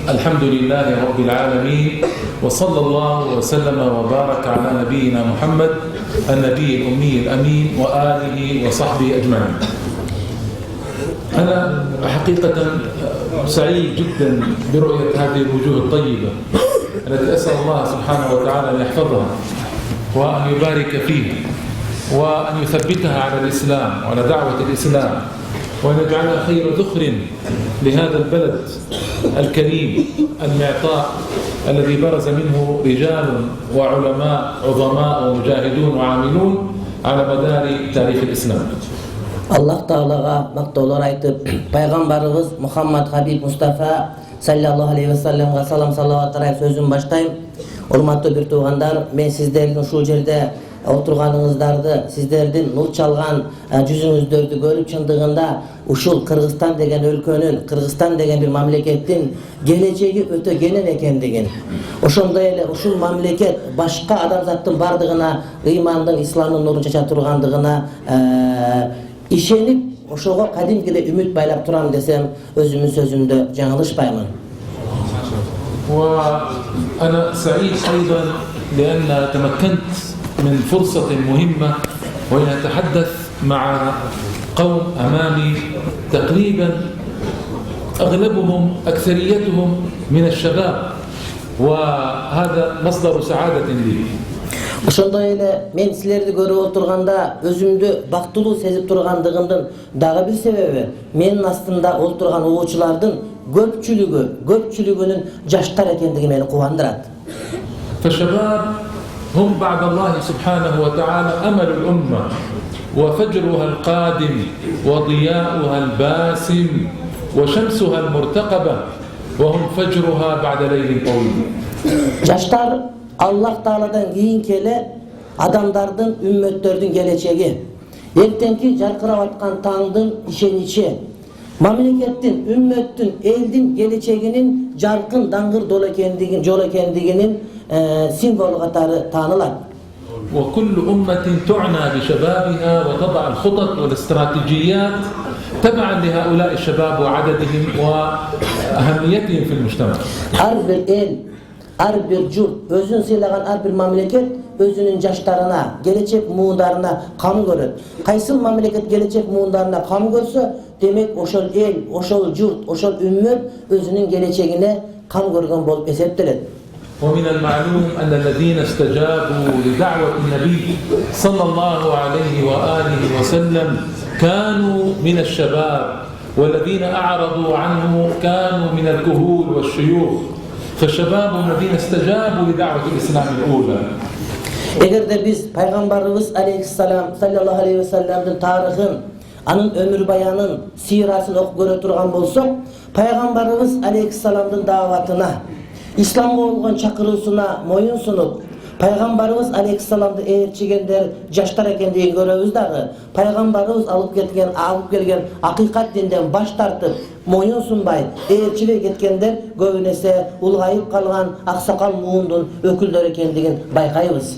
الحمد لله رب العالمين وصلى الله وسلم وبارك على نبينا محمد النبي الأمي الأمين وآله وصحبه أجمعين. أنا حقيقة سعيد جدا برؤية هذه الوجوه الطيبة التي أسأل الله سبحانه وتعالى أن يحفظها وأن يبارك فيها وأن يثبتها على الإسلام وعلى دعوة الإسلام وأن يجعلها خير ذخر لهذا البلد الكريم المعطاء الذي برز منه رجال وعلماء عظماء ومجاهدون وعاملون على مدار تاريخ الإسلام. Allah Teala'ga maktolar aytıp Peygamberimiz Muhammed Habib Mustafa sallallahu aleyhi ve sellem'e salam salavat arayıp sözüm başlayayım. Hurmatlı bir tuğandar, men sizlerin şu jerde oturganыңыздарdı, sizlerden nur çalgan yüzüңүздөрдү görüp çındığında uşul Kırgızstan degen өлkөнүn, Kırgızstan degen bir mamleketin geleceği öte genen ekendigin. Oşondoy ele uşul mamleket başka adamzattın bardığına, imanın, İslam'ın nurun çaça turgandığına işenip oşoga kadimkide ümit baylap turam desem özümün sözümde жаңылышпаймын. وأنا سعيد أيضا لأن تمكنت من فرصة مهمة وأن أتحدث مع قوم أمامي تقريبا أغلبهم أكثريتهم من الشباب وهذا مصدر سعادة لي. Ошондой эле мен силерди көрүп отурганда өзүмдү бактылуу сезип тургандыгымдын дагы бир себеби менин астымда отурган угуучулардын көпчүлүгүнүн жаштар экендиги мени кубандырат. فالشباب هم بعد الله سبحانه وتعالى أمل الأمة وفجرها القادم وضياؤها الباسم وشمسها المرتقبة وهم فجرها بعد ليل طويل. Жаштар Allah Teala'dan kийinki ele adamdardın, ümmettördün geleceği. Ertenki jarkırap atkan taňdın işeniçi. Mamlekettin, ümmettin, eldin geleceğinin jarkın, dangır dolu ekendigin, jol ekendiginin simbolu katarı tanılar. وكل أمة تعنى بشبابها وتضع الخطط والاستراتيجيات تبعا لهؤلاء الشباب وعددهم وأهميتهم في المجتمع. Her bir el, her bir jurt, özün sıylagan her bir mamleket özünün jaştarına, gelecek muğundarına kam görür. Kaysıl mamleket gelecek muğundarına kam görse, demek oşol el, oşol jurt, oşol ümmet özünün geleceğine kam görgen bolup eseptiler. ومن المعلوم أن الذين استجابوا لدعوة النبي صلى الله عليه وآله وسلم كانوا من الشباب والذين أعرضوا عنه كانوا من الكهول والشيوخ فالشباب الذين استجابوا لدعوة الإسلام الأولى. Eğer de biz Peygamberimiz Aleyhisselam sallallahu aleyhi ve sellem'in tarihini, anın ömür bayanın sirasını okup göre turgan bolsak, Peygamberimiz Aleyhisselam'ın davatına, İslam'a olan çakırısına moyun sunup, Peygamberimiz Aleyhisselam'da eğerçigender jaştar ekendiği görüyoruz dağı, Peygamberimiz alıp gelgen hakikat dinden baş tartıp, moyun sunbay, eğerçilik etkenler göğünese ulgayıp kalgan aksakal muğundun öküldör ekendiğin baykayız.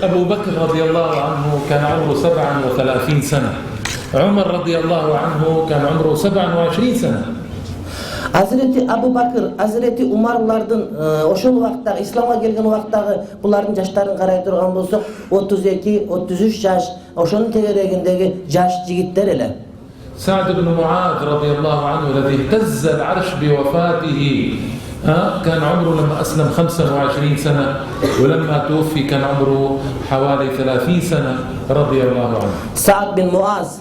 أبو بكر رضي الله عنه كان عمره 37 سنة. عمر رضي الله عنه كان عمره 27 سنة. Hazreti Abu Bakır, Hazreti Umar'lardın oşul vaxtda, İslam'a gelgen vaxtda buların yaşlarını qaray turgan bolsak 32-33 yaş, oşonun tegeregindeki yaş jigitler ele. سعد بن معاذ رضي الله عنه الذي اهتز العرش بوفاته كان عمره لما أسلم 25 سنة ولما توفي كان عمره حوالي 30 سنة رضي الله عنه. Sa'd bin Muaz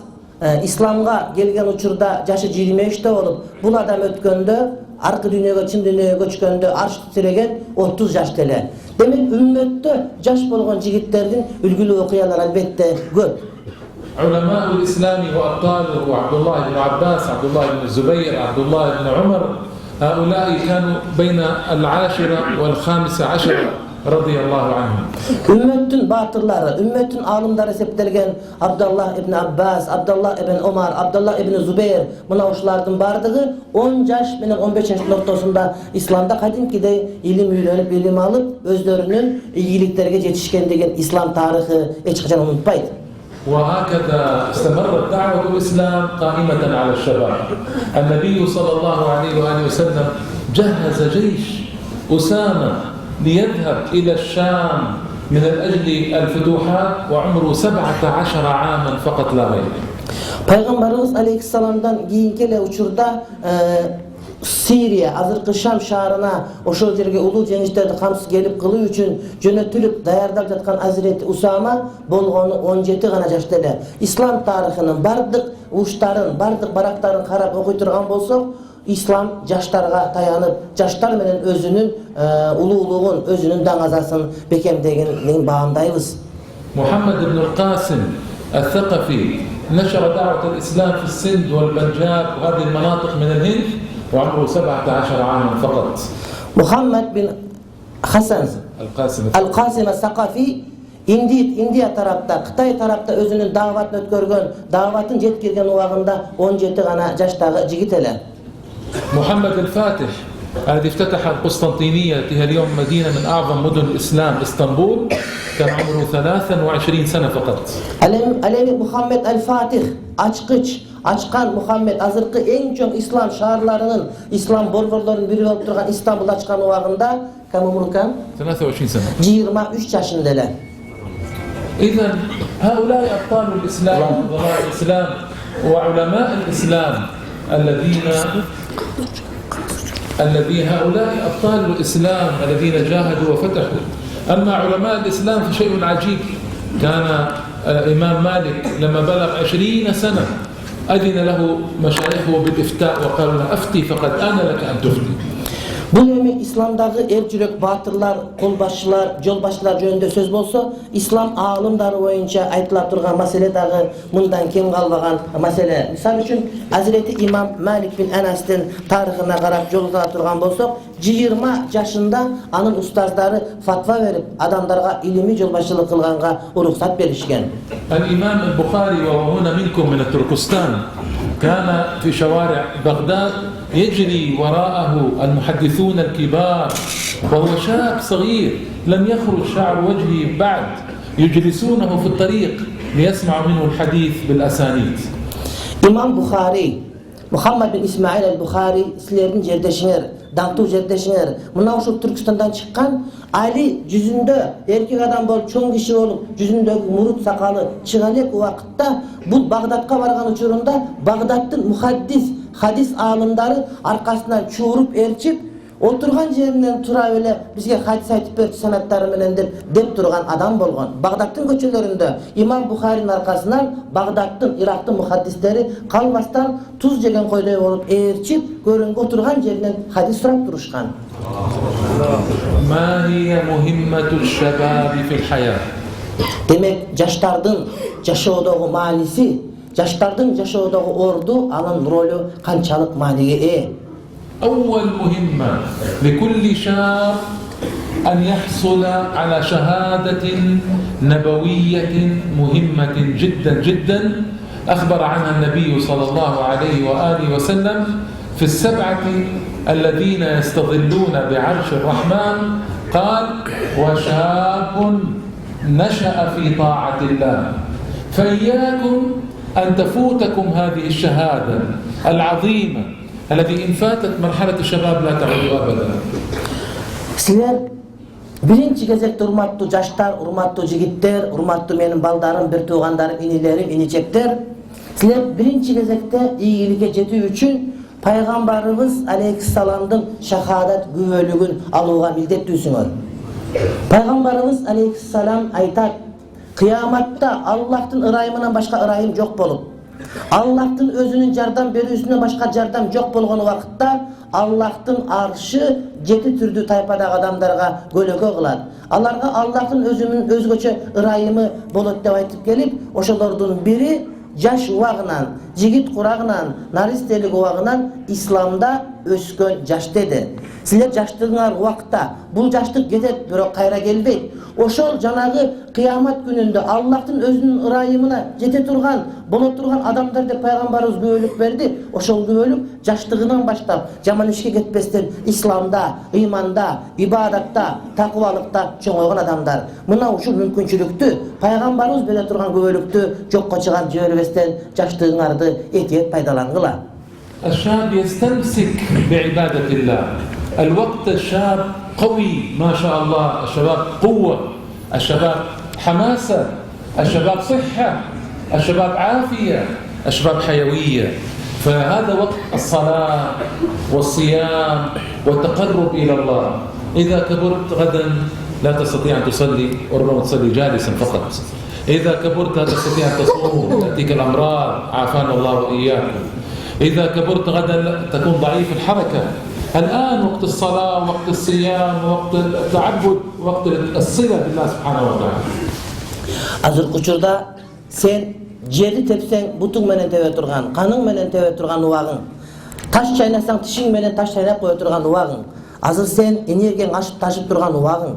İslam'a gelgen uçurda yaşı 23'te olup bu adam ötkönde arka dünyaya, çin dünyaya göçkönde arş titregen 30 yaştele. Demek ümmette yaş bolgan jigitlerden ülgülü okuyanlar elbette göp. علماء الإسلام وأبطاله وعبد الله بن عباس عبد الله بن الزبير عبد الله بن عمر هؤلاء كانوا بين 10 و15 radıyallahu anhum. Ümmetin batırları, ümmetin alımları septelgen Abdullah ibn Abbas, Abdullah ibn Umar, Abdullah ibn Zubeyr buna uşlardan bardığı 10 yaş benim 15 yaş noktasında İslam'da kadimkide ilim öğrenip ilim alıp özlerinin iyiliklerine yetişken degen İslam tarihi hiç kaçan unutmaydı. وهكذا استمرت دعوة الإسلام قائمة على الشباب. النبي صلى الله عليه وآله وسلم جهز جيش أسامة ليذهب إلى الشام من أجل الفتوحات وعمره 17 عاما فقط لا غير. Peygamberimiz Aleyhisselam'dan keyinki uçurda Siriya, azırkı Şam şaharına oşol jerge ulu jеңиштерди камсыз келип кылуу үчүн жөнөтүлүп даярдап жаткан Hazreti Usama болгону 17 гана жашта эле. İslam тарыхынын бардык уштарын, бардык барактарын карап окуй турган болсок, İslam жаштарга таянып, жаштар менен өзүнүн улуулугун, өзүнүн даңазасын бекемдегенин баамдайбыз. محمد بن القاسم الثقفي نشر دعوة الإسلام في السند والبنجاب وهذه المناطق من الهند وعمره 17 عاما فقط. Muhammed bin Hasan Al-Qasim Al-Saqafi Indiya tarafta, Kıtay tarafta özünün davatını ötkörgön, davatın jetkirgen ubagында 17 gana жаштагы жигит эле. محمد الفاتح الذي افتتح القسطنطينية التي هي اليوم مدينة من أعظم مدن الإسلام اسطنبول كان عمره 23 سنة فقط. Alemi Muhammed El-Fatih açkan Muhammed azırkı en çok İslam şaharlarının, İslam borborlarının biri olup durgan İstanbul açkan ubagында kam umurkan? 23 سنة. 23 yaşında ele. إذا هؤلاء أبطال الإسلام وعظماء الإسلام وعلماء الإسلام الذين هؤلاء أبطال الإسلام الذين جاهدوا وفتحوا. أما علماء الإسلام فشيء عجيب. كان الإمام مالك لما بلغ 20 سنة أذن له مشايخه بالإفتاء وقالوا له أفتي فقد آن لك أن تفتي. Bu nemi İslam'daki ercürek batırlar, kolbaşçılar, yolbaşçılar jönündө söz bolsa, İslam alımları boyunca aytılap turgan mesele dagı bundan kim kalbagan mesele. Misal üçün Hazreti İmam Malik bin Enas'ın tarihine karab yolda turgan bolsak, 20 yaşında anın ustazları fatva verip adamlarga ilmi yolbaşçılık kılganга ruhsat berişken. الإمام البخاري وهو هنا منكم من التركستان كان في شوارع بغداد يجري وراءه المحدثون الكبار وهو شاب صغير لم يخرج شعر وجهه بعد يجلسونه في الطريق ليسمعوا منه الحديث بالأسانيد. İmam Bukhari, Muhammed bin İsmail el-Bukhari sizlerin jerdeşiňer, dağıtуу jerdeşiňer. Muna uşul Türkistan'dan çıkan Ali yüzünde erkek adam bolup, çoğun kişi olup, yüzündeki murut sakalı çıgalek vakıtta bu Bağdat'a vargan uçurunda Bağdat'ın muhaddis, hadis alımları arkasından çuğurup erçip oturgan jerinden tura öyle bizge hadis aytıp berdi sanatları menen dep turgan adam bolgon. Bağdat'ın köçelerinde İmam Bukhari'nin arkasından Bağdat'ın, Irak'tın muhaddisleri kalmastan tuz jegen koydoy bolup erçip görüngө oturgan jerinden hadis surap turuşkan. ما هي مهمة الشباب في الحياة؟ Demek jaştardın jaşoodogу manisi, jaştardın jaşoodogу ordu alın rolü kançalık maniye أول مهمة لكل شاب أن يحصل على شهادة نبوية مهمة جدا جدا أخبر عنها النبي صلى الله عليه وآله وسلم في السبعة الذين يستظلون بعرش الرحمن قال وشاب نشأ في طاعة الله فإياكم أن تفوتكم هذه الشهادة العظيمة الذي إن فاتت مرحلة الشباب لا تعود أبدا. Sizler birinci кезекте урматтуу жаштар, урматтуу жигиттер, урматтуу менин балдарым, бир туугандарым, инилерим, иничектер, sizler birinci кезекте ийгиликке жетүү үчүн Пайгамбарыбыз алейхиссаламдын шахадат күбөлүгүн алууга милдеттүүсүңөр. Пайгамбарыбыз алейхиссалам айтат: "Кыяматта Аллахтын ырайымынан башка ырайым жок болуп, Аллахтын өзүнүн жардам берүүсүнөн башка жардам жок болгон убакытта Аллахтын аршы жети түрдүү тайпадагы адамдарга көлөкө кылат. Аларга Аллахтын өзүнүн өзгөчө ырайымы болот деп айтып келип, ошолордун бири жаш убагынан жигит курагынан, наристелик убагынан исламда өскөн жаш деди. Силер жаштыгыңар убакта бул жаштык кетет, бирок кайра келбейт. Ошол жанагы кыямат күнүндө Аллахтын өзүнүн ырайымына жете турган, боло турган адамдар деп пайгамбарыбыз күбөлүк берди. Ошол күбөлүк жаштыгынан баштап жаман ишке кетпестен исламда, ыйманда, ибадатта, такыбалыкта чоңойгон адамдар. Мына ушул мүмкүнчүлүктү пайгамбарыбыз бере турган күбөлүктү жокко чыгарып жибербестен жаштыгыңарды этиет пайдалангыла. الشاب يستمسك بعبادة الله. الوقت الشاب قوي ما شاء الله، الشباب قوة، الشباب حماسة، الشباب صحة، الشباب عافية، الشباب حيوية. فهذا وقت الصلاة والصيام والتقرب إلى الله. إذا كبرت غدا لا تستطيع أن تصلي، وربما تصلي جالسا فقط. إذا كبرت لا تستطيع أن تصوم، تأتيك الأمراض عافانا الله وإياكم. إذا كبرت غدا تكون ضعيف الحركة. الآن وقت الصلاة، وقت الصيام، وقت التعبد، وقت الصلة بالله سبحانه وتعالى. Azırkı uçurda sen жерди тепсең бутуң менен тебе турган, каның менен тебе турган убагың. Таш чайнасаң тишиң менен таш чайнап кое турган убагың. Азыр сен энергияң ашып ташып турган убагың.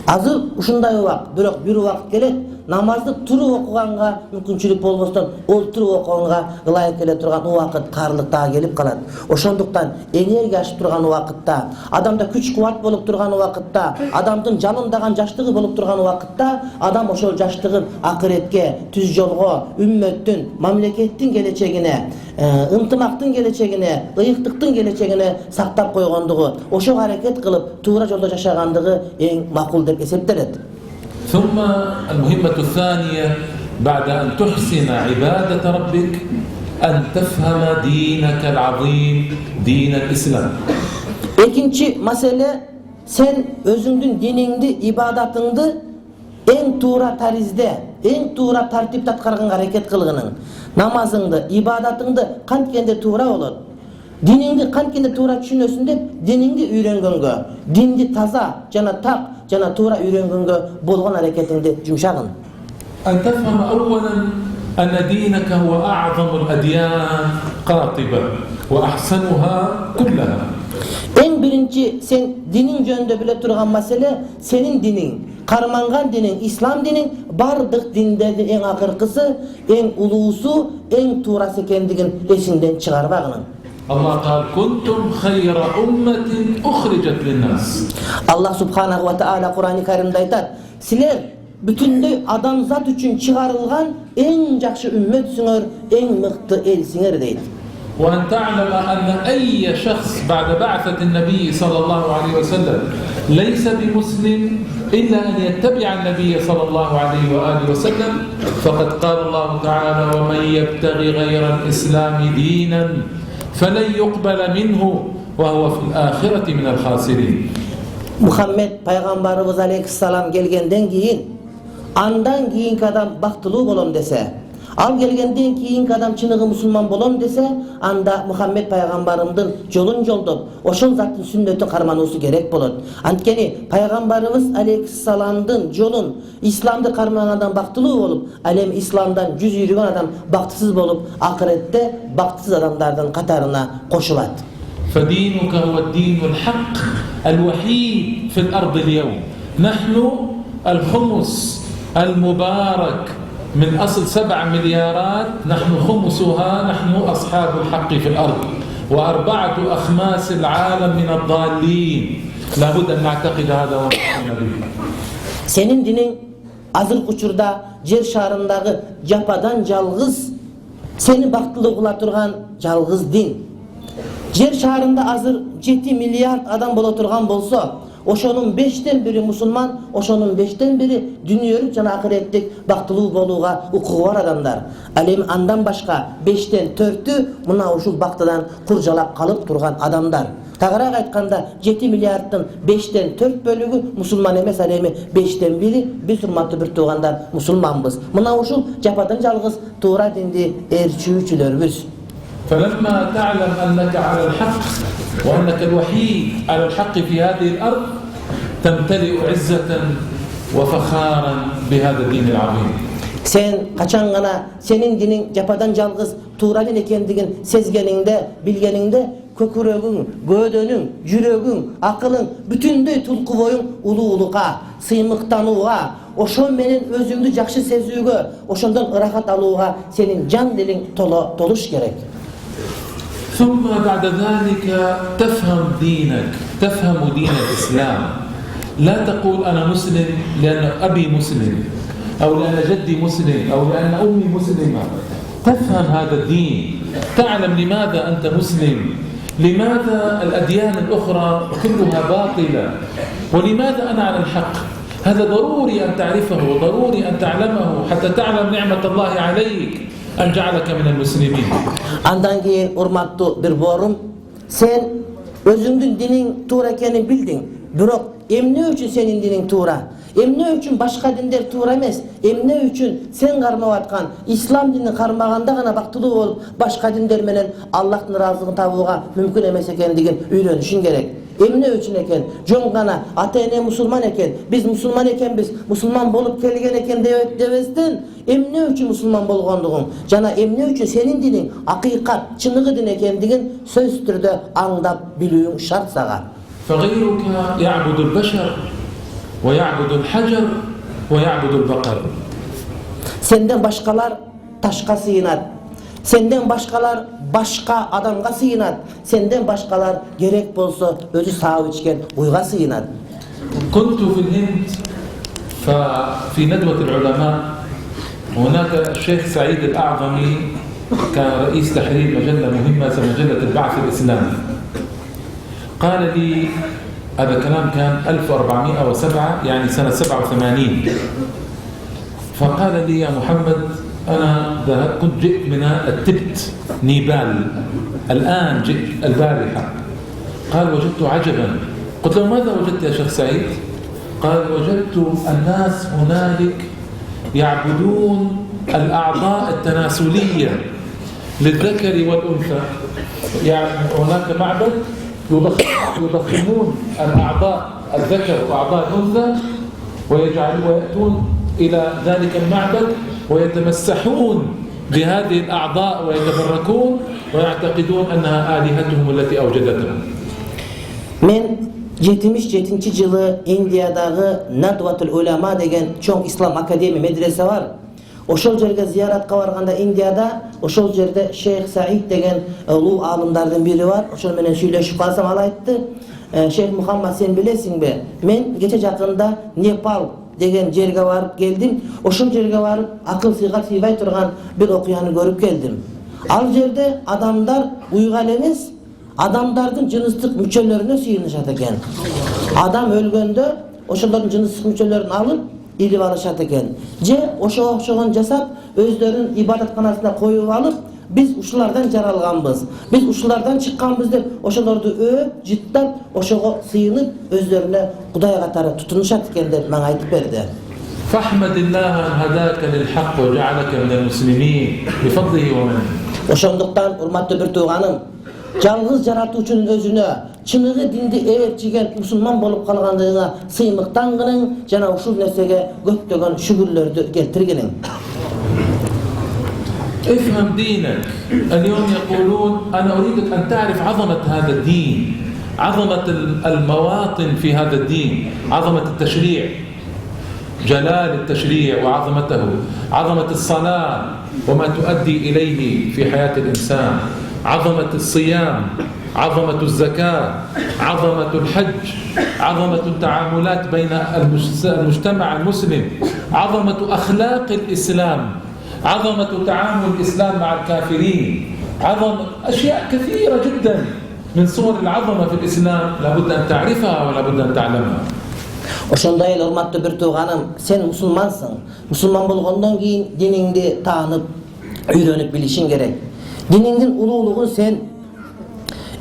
Азыр ушундай убак, бирок бир убакыт келет, намазды туруп окуганга мүмкүнчүлүк болбостон, олтуруп окуганга ылайык келе турган убакыт карлыкта келип калат. Ошондуктан энергия ашып турган убакытта, адамда күч кубат болуп турган убакытта, адамдын жалындаган жаштыгы болуп турган убакытта, адам ошол жаштыгын акыретке, түз жолго, үммөттүн, мамлекеттин келечегине, ынтымактын келечегине, ыйыктыктын келечегине сактап койгондугу, ошого аракет кылып, туура жолдо жашагандыгы эң макул деп эсептелет. ثم المهمة الثانية بعد أن تحسن عبادة ربك أن تفهم دينك العظيم دين الإسلام. Экинчи маселе, sen өзүңдүн диниңди, ибадатыңды эң туура таризде, эң туура тартипте аткарганга аракет кылгының. Намазыңды, ибадатыңды канткенде туура болот. Диниңди канткенде туура түшүнөсүң деп, диниңди үйрөнгөнгө, динди таза жана так жана туура үйрөнгөнгө болгон аракетиңди жумшагын. أن تفهم أولا أن دينك هو أعظم الأديان قاطبة وأحسنها كلها. Эң биринчи сен диниң жөнүндө биле турган маселе, сенин диниң, карманган диниң, ислам диниң бардык диндердин эң акыркысы, эң улуусу, эң туурасы экендигин эсиңден чыгарбагың. الله قال كنتم خير أمة أخرجت للناس. Allah subhanahu wa ta'ala Kur'an-ı Kerim'de aytar. Sizler bütünlüğü adamzat için çıkarılgan en jakşı ümmetsiniz, en mıktı elsiniz deydi. وأن تعلم أن أي شخص بعد بعثة النبي صلى الله عليه وسلم ليس بمسلم إلا أن يتبع النبي صلى الله عليه وآله وسلم فقد قال الله تعالى ومن يبتغي غير الإسلام دينا فلن يقبل منه وهو في الآخرة من الخاسرين. Muhammed Peygamberimiz Aleyhisselam gelgenden keyin andan keyinki adam baktılуу bolom dese, al gelgenden keyinki adam çınıgı musulman bolom dese, anda Muhammed Peygamberimdin jolun joldoп, oşol zattın sünnötü karmanısı gerek bolot. Antkeni Peygamberimiz Aleyhisselam'dın jolun, İslam'da karmanandan baktılуу bolup, alem İslam'dan yüz yürüyen adam baktısız bolup, ahirette baktısız adamlardan katarına koşulat. فدينك هو الدين الحق الوحيد في الأرض اليوم. نحن الخمس المبارك من أصل 7 مليارات، نحن خمسها، نحن أصحاب الحق في الأرض، و4 أخماس العالم من الضالين. لابد أن نعتقد هذا ونؤمن به. Senin dinin azırkı uçurda yer şarındağı japadan жалгыз, seni baktılığı kıla turgan жалгыз din. Yer şarında azır 7 milyar adam bola turgan bolsa, oşonun 5'ten biri musulman, oşonun 5'ten biri dünyölük jana ahiretlik baktılığı boluğa ukuğu var adamlar. Alem andan başka 5'ten 4'ü muna uşul baktıdan kurcalap kalıp turgan adamlar. Tağırak aytkanda 7 milyardın 5'ten 4 bölügü musulman emes, alemi 5'ten biri biz hurmatlı bir tuğandar musulmanbız. Muna uşul japadan жалгыз tuğra dindi erçüçülörübüz. فلما تعلم أنك على الحق وأنك الوحيد على الحق في هذه الأرض تمتلئ عزة وفخارا بهذا الدين العظيم. Sen kaçan gana senin dinin japadan жалгыз tuura din ekendigin sezgeningde, bilgeningde kökürögüň, gödönüň, jüregüň, akılın, bütünдөй tulku boyun ulu-uluga, sıymıktanuğa, oşon menen özüňdü jakşı sezүүgө, oşondan ırahat alууga senin jan dilin toluş gerek. ثم بعد ذلك تفهم دينك، تفهم دين الإسلام. لا تقول أنا مسلم لأن أبي مسلم أو لأن جدي مسلم أو لأن أمي مسلمة. تفهم هذا الدين، تعلم لماذا أنت مسلم، لماذا الأديان الأخرى كلها باطلة، ولماذا أنا على الحق. هذا ضروري أن تعرفه وضروري أن تعلمه حتى تعلم نعمة الله عليك أن جعلك من المسلمين. Andan keyin urmatlı bir borum, sen özüңdүn dinin tuura ekenini bildin. Birok emne üçün senin dinin tuura? Emne üçün başka dinler tuura emes? Emne üçün sen karmap atkan İslam dinini karmaganda gana baktılуу bolup başka dinler menen Allah'ın razılığını tabuğa mümkün emes ekendigin öýrenişiň gerek. Emne üçün eken? Jon gana ata-ene musulman eken, biz musulman ekenbiz, musulman bolup kelgen eken debesden emne üçün musulman bolgondugyň, jana emne üçün senin dinin hakikat, çыныгы din ekendigin söz türde aňdap bilүүň şart saga. فغيرك يعبد البشر ويعبد الحجر ويعبد البقر. Senden başkalar taşka sığınat. Senden başkalar başka adamga sığınat. Senden başkalar gerek bolsa özü sağıp içken uyga sığınat. كنت في الهند ففي ندوة العلماء هناك الشيخ سعيد الأعظمي كان رئيس تحرير مجلة مهمة مجلة البعث الإسلامي. قال لي هذا كلام كان 1407 يعني سنة 87. فقال لي يا محمد أنا كنت جئت من التبت نيبال الآن جئت البارحة. قال وجدت عجبا. قلت له ماذا وجدت يا شيخ سعيد؟ قال وجدت الناس هنالك يعبدون الأعضاء التناسلية للذكر والأنثى. يعني هناك معبد يضخمون الأعضاء الذكر وأعضاء الأنثى ويأتون إلى ذلك المعبد ويتمسحون بهذه الأعضاء ويتبركون ويعتقدون أنها آلهتهم التي أوجدتهم. Men 77 yılı India'dagı Nadvatul Ulema degen çoğ İslam Akademi medrese var. Oşol жерге ziyaratga barganda India'da oşol jerde Şeyh Said degen uluu alımlardan biri var. Oşol menen süýleşip kalsam al aytty. Şeyh Muhammad sen bilesinbe? Men geçe jakynda Nepal degen jerge barıp geldim. Oşol jerge barıp akıl sıygat sıybay turgan bir okuyany görüp geldim. Al jerde adamlar uygal emes, adamlardın jınyslyk müçellerine sığınışat eken. Adam ölgönde oşoların jınyslyk müçellerini alıp ilip alışat eken. Je oşoğun jasap özlerinin ibadatxanasına koyup alıp biz uşulardan jaralganbız, biz uşulardan çıkkanbız dep oşolordu öp, jittap, oşoğa sığınıp özlerine Kuday katары tutunuşat eken dep maňa aytyp berdi. فاحمد الله أن هداك للحق وجعلك من المسلمين بفضله ومنه. Oşonduktan urmatly bir tuğanım, жалгыз жаратуучунун özüne, çыныгы dindi ээрчиген musulman bolup kalgandygyna sıymyktan gynyň jana uşul nersege köpdögen şükürlerdi keltirgeniň. افهم دينك. اليوم يقولون أنا أريدك أن تعرف عظمة هذا الدين، عظمة المواطن في هذا الدين، عظمة التشريع، جلال التشريع وعظمته، عظمة الصلاة وما تؤدي إليه في حياة الإنسان، عظمة الصيام، عظمة الزكاة، عظمة الحج، عظمة التعاملات بين المجتمع المسلم، عظمة أخلاق الإسلام، عظمة تعامل الإسلام مع الكافرين، عظمة أشياء كثيرة جدا من صور العظمة في الإسلام لابد أن تعرفها ولابد أن تعلمها. Oşonda el urmatly bir tuğanım, sen musulmansın. Musulman bolgondan keyin diningdi taanyp, öýrenip bilişiň gerek. Diningdin ululuğun sen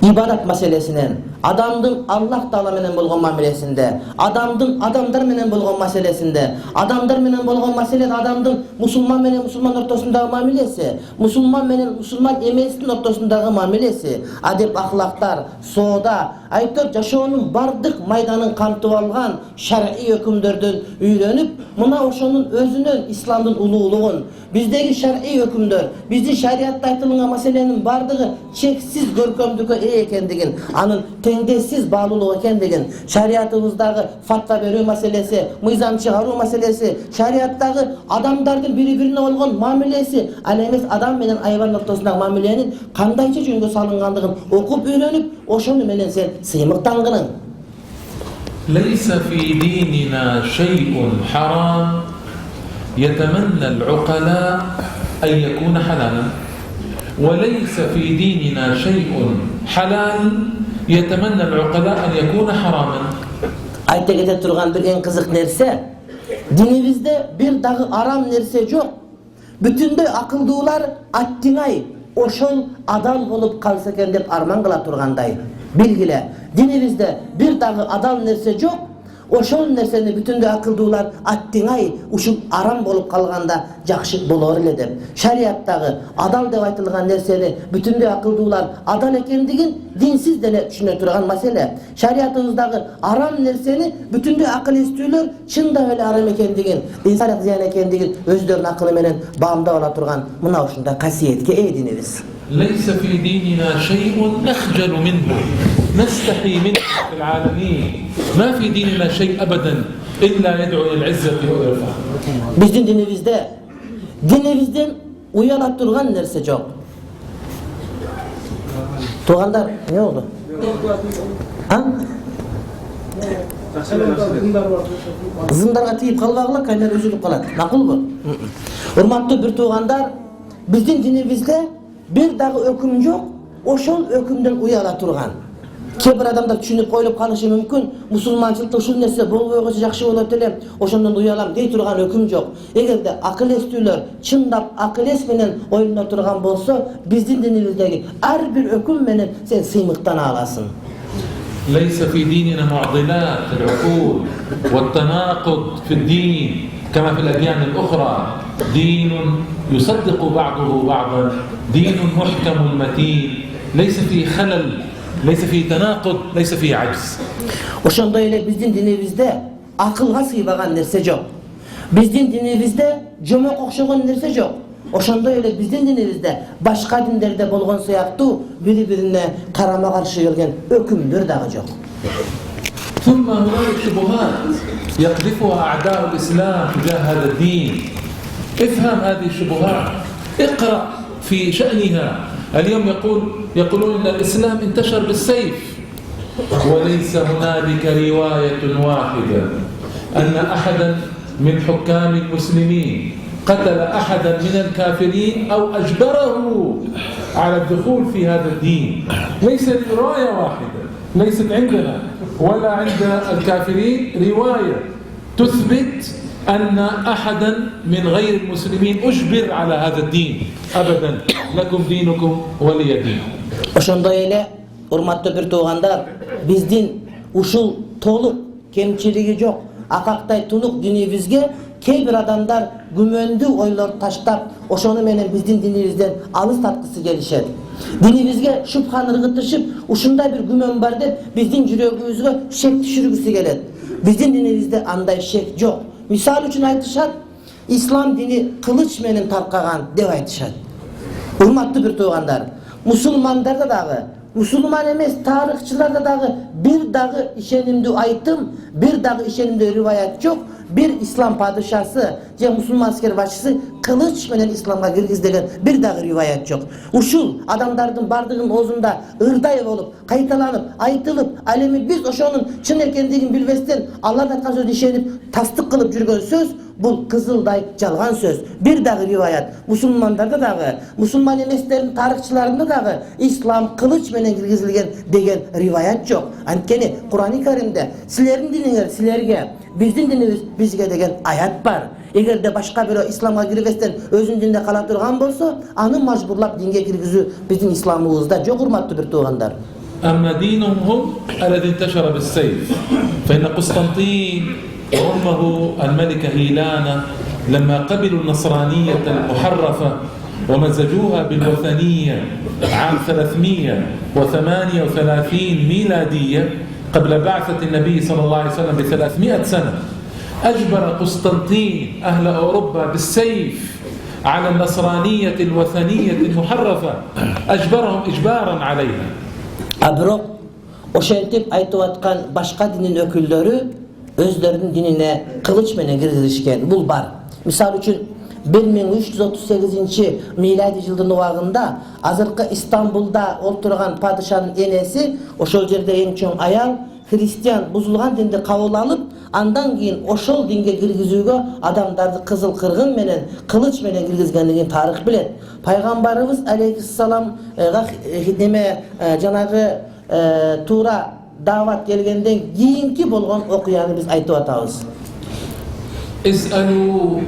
ibadat meselesinden, adamdın Allah Taala menen bolgon mamelesinde, adamdın adamlar menen bolgon maselesinde, adamlar menen bolgon maselede adamdın musulman menen musulman ortasındagı mamelesi, musulman menen musulman emesinin ortasındagı mamelesi, adep ahlaktar, sooda, aytör жашоонун бардык майданын камтып алган шар'ий өкүмдөрдөн үйрөнүп, мына ошонун өзүнөн исламдын улуулугун, биздеги шар'ий өкүмдөр, биздин шариатта айтылган маселенин бардыгы чексиз көркөмдүккө ээ экендигин, анын теңдессиз баалуулук экендигин, шариатыбыздагы фатва берүү маселеси, мыйзам чыгаруу маселеси, шариаттагы адамдардын бири-бирине болгон мамилеси, ал эмес адам менен айван ортосундагы мамиленин кандайча жөнгө салынгандыгын окуп үйрөнүп, ошону менен сен сыймыктангының. ليس في ديننا شيء حرام يتمنى العقلاء أن يكون حلالا وليس في ديننا شيء حلال يتمنى العقلاء أن يكون حراما. Ayta kete turgan bir en kızık nerse, dinimizde bir dağı aram nerse yok. Bütünдөй akıldılar attingay, oşol adal bolup kalsa eken dep arman kıla turganday. Bilgile, dinimizde bir dağı adal nerse yok. Oşol nerseni bütünдөй akıldılar attingay, uşul aram bolup kalganda jakşı bolor ele dep. Şariattagı adal dep aytılgan nerseni bütünдөй akıldılar adal ekendigin dinsiz dele düşüne turgan mesele. Şariatımızdagı aram nerseni bütünдөй akıl estүүлөр çında öyle aram ekendigin, insanlık ziyan ekendigin özlerinin akılı menen bağımda ola turgan mına uşunda kasiyetke dinimiz. ليس في ديننا شيء نخجل منه نستحي منه في العالمين ما في ديننا شيء أبدا إلا يدعو إلى العزة والرفعة. Bizim dinimizden uyala turgan nerse çok. Tuğanlar ne oldu? Ha? Zındarga tiyip kalbağla kaynar üzülüp kalat. Nakıl bu? Hurmatlı bir tuğandar, bizim dinimizde bir dağı öküm yok, oşol ökümden uyala turgan. Kebir adamlar düşünüp koyulup kalışı mümkün, musulmançılıkta uşul nerse bolgoy koçu jakşı bolot elem, oşondan uyalam dey turgan öküm yok. Eğer de akıl estүүлөр çındap akıl es menen oyunda turgan bolsa, bizdin dinimizdeki her bir öküm menen sen sıymıktan alasın. ليس في ديننا معضلات العقول والتناقض في الدين كما في الأديان الأخرى. دين يصدق بعضه بعضا، دين محكم متين، ليس فيه خلل، ليس فيه تناقض، ليس فيه عجز. Oşonda ele bizdin dinimizde akılga sıybagan nerse yok. Bizdin dinimizde jomok okşogon nerse yok. Oşonda ele bizdin dinimizde başka dinlerde bolgon sıyaktu biri-birine karama karşı gelgen ökümдөр dagı yok. ثم هناك شبهات يقذفها أعداء الإسلام تجاه هذا الدين. افهم هذه الشبهات، اقرأ في شأنها. اليوم يقولون أن الإسلام انتشر بالسيف، وليس هنالك رواية واحدة أن أحدا من حكام المسلمين قتل أحدا من الكافرين أو أجبره على الدخول في هذا الدين. ليست رواية واحدة، ليست عندنا ولا عند الكافرين رواية تثبت أن أحدا من غير المسلمين أجبر على هذا الدين أبدا. لكم دينكم ولي دين. Oşonda ele hurmatlı bir tuğandar, bizdin uşul toluk kemçiligi yok, akaktay tunuk dinimizge keyber adamlar gümöndü oylar taştap, oşonu menen bizdin dinimizden alız tatkısı gelişer. Dinimizge şüphan ırgıtışıp, uşunda bir gümön var dep, bizdin jürögübüzge şek düşürgüsü gelet. Bizdin dinimizde anday şek yok. Misal üçün aytışat, İslam dini kılıç menen tarkagan dep aytışat. Hurmatlı bir tuğandar, musulmanlarda dağı, musulman emes tarihçilarda dağı bir dağı işenimde aytım, bir dağı işenimde rivayet yok. Bir İslam padişahı, ya musulman asker başçısı kılıç menen İslam'a girgizdilen bir dağı rivayet yok. Uşul adamların bardığın ozunda ırday olup, kaytalanıp, aytılıp, alemi biz oşonun çın ekendigin bilbestin Allah da söz işenip tasdik kılıp жүрген söz, bu kızılday çalgan söz. Bir dağı rivayet. Musulmanlarda dağı, musulman emeslerin tarihçilerinde dağı İslam kılıç menen girgizilgen degen rivayet yok. Antkeni Kur'an-ı Kerim'de silerin dinler silerge, bizdin dinimiz bizge degen ayat var. Eğer de başka bir İslam'a giribesten özün dinde kala turgan bolsa, anı majburlap dinge kirgizүү bizdin İslamımızda çok hurmatlı bir tuğandar. أما دينهم هم الذي انتشر بالسيف. فإن قسطنطين وأمه الملكة هيلانا لما قبلوا النصرانية المحرفة ومزجوها بالوثنية عام 338 ميلادية قبل بعثة النبي صلى الله عليه وسلم ب300 سنة، أجبر قسطنطين أهل أوروبا بالسيف على النصرانية الوثنية المحرفة، أجبرهم إجبارا عليها. Бирок ошентип айтып аткан башка динин өкүлдөрү өздөрүнүн динине кылыч менен киргизишкен. Бул бар. Мисалы үчүн 1338 милади жылдын убагында азыркы Истамбулда олтурган падышанын энеси ошол жерде эң чоң аял христиан бузулган динди кабыл алып, андан кийин ошол динге киргизүүгө адамдарды кызыл кыргын менен, кылыч менен киргизгендигин тарых билет. Пайгамбарыбыз алейхиссалам жанагы туура дават келгенден кийинки болгон окуяны биз айтып атабыз. اسألوا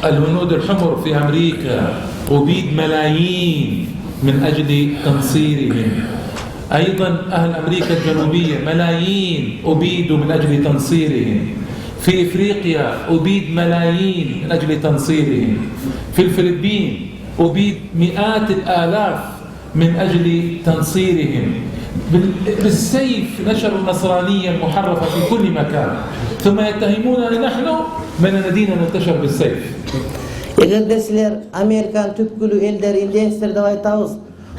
الهنود الحمر في أمريكا أبيد ملايين من أجل تنصيرهم. أيضا أهل أمريكا الجنوبية ملايين أبيدوا من أجل تنصيرهم. في إفريقيا أبيد ملايين من أجل تنصيرهم. في الفلبين أبيد مئات الآلاف من أجل تنصيرهم. بالسيف نشروا النصرانية المحرفة في كل مكان، ثم يتهموننا نحن من ديننا انتشر بالسيف. Эгерде силер Американын түпкүлүү элдери индейцтер деп айтабыз,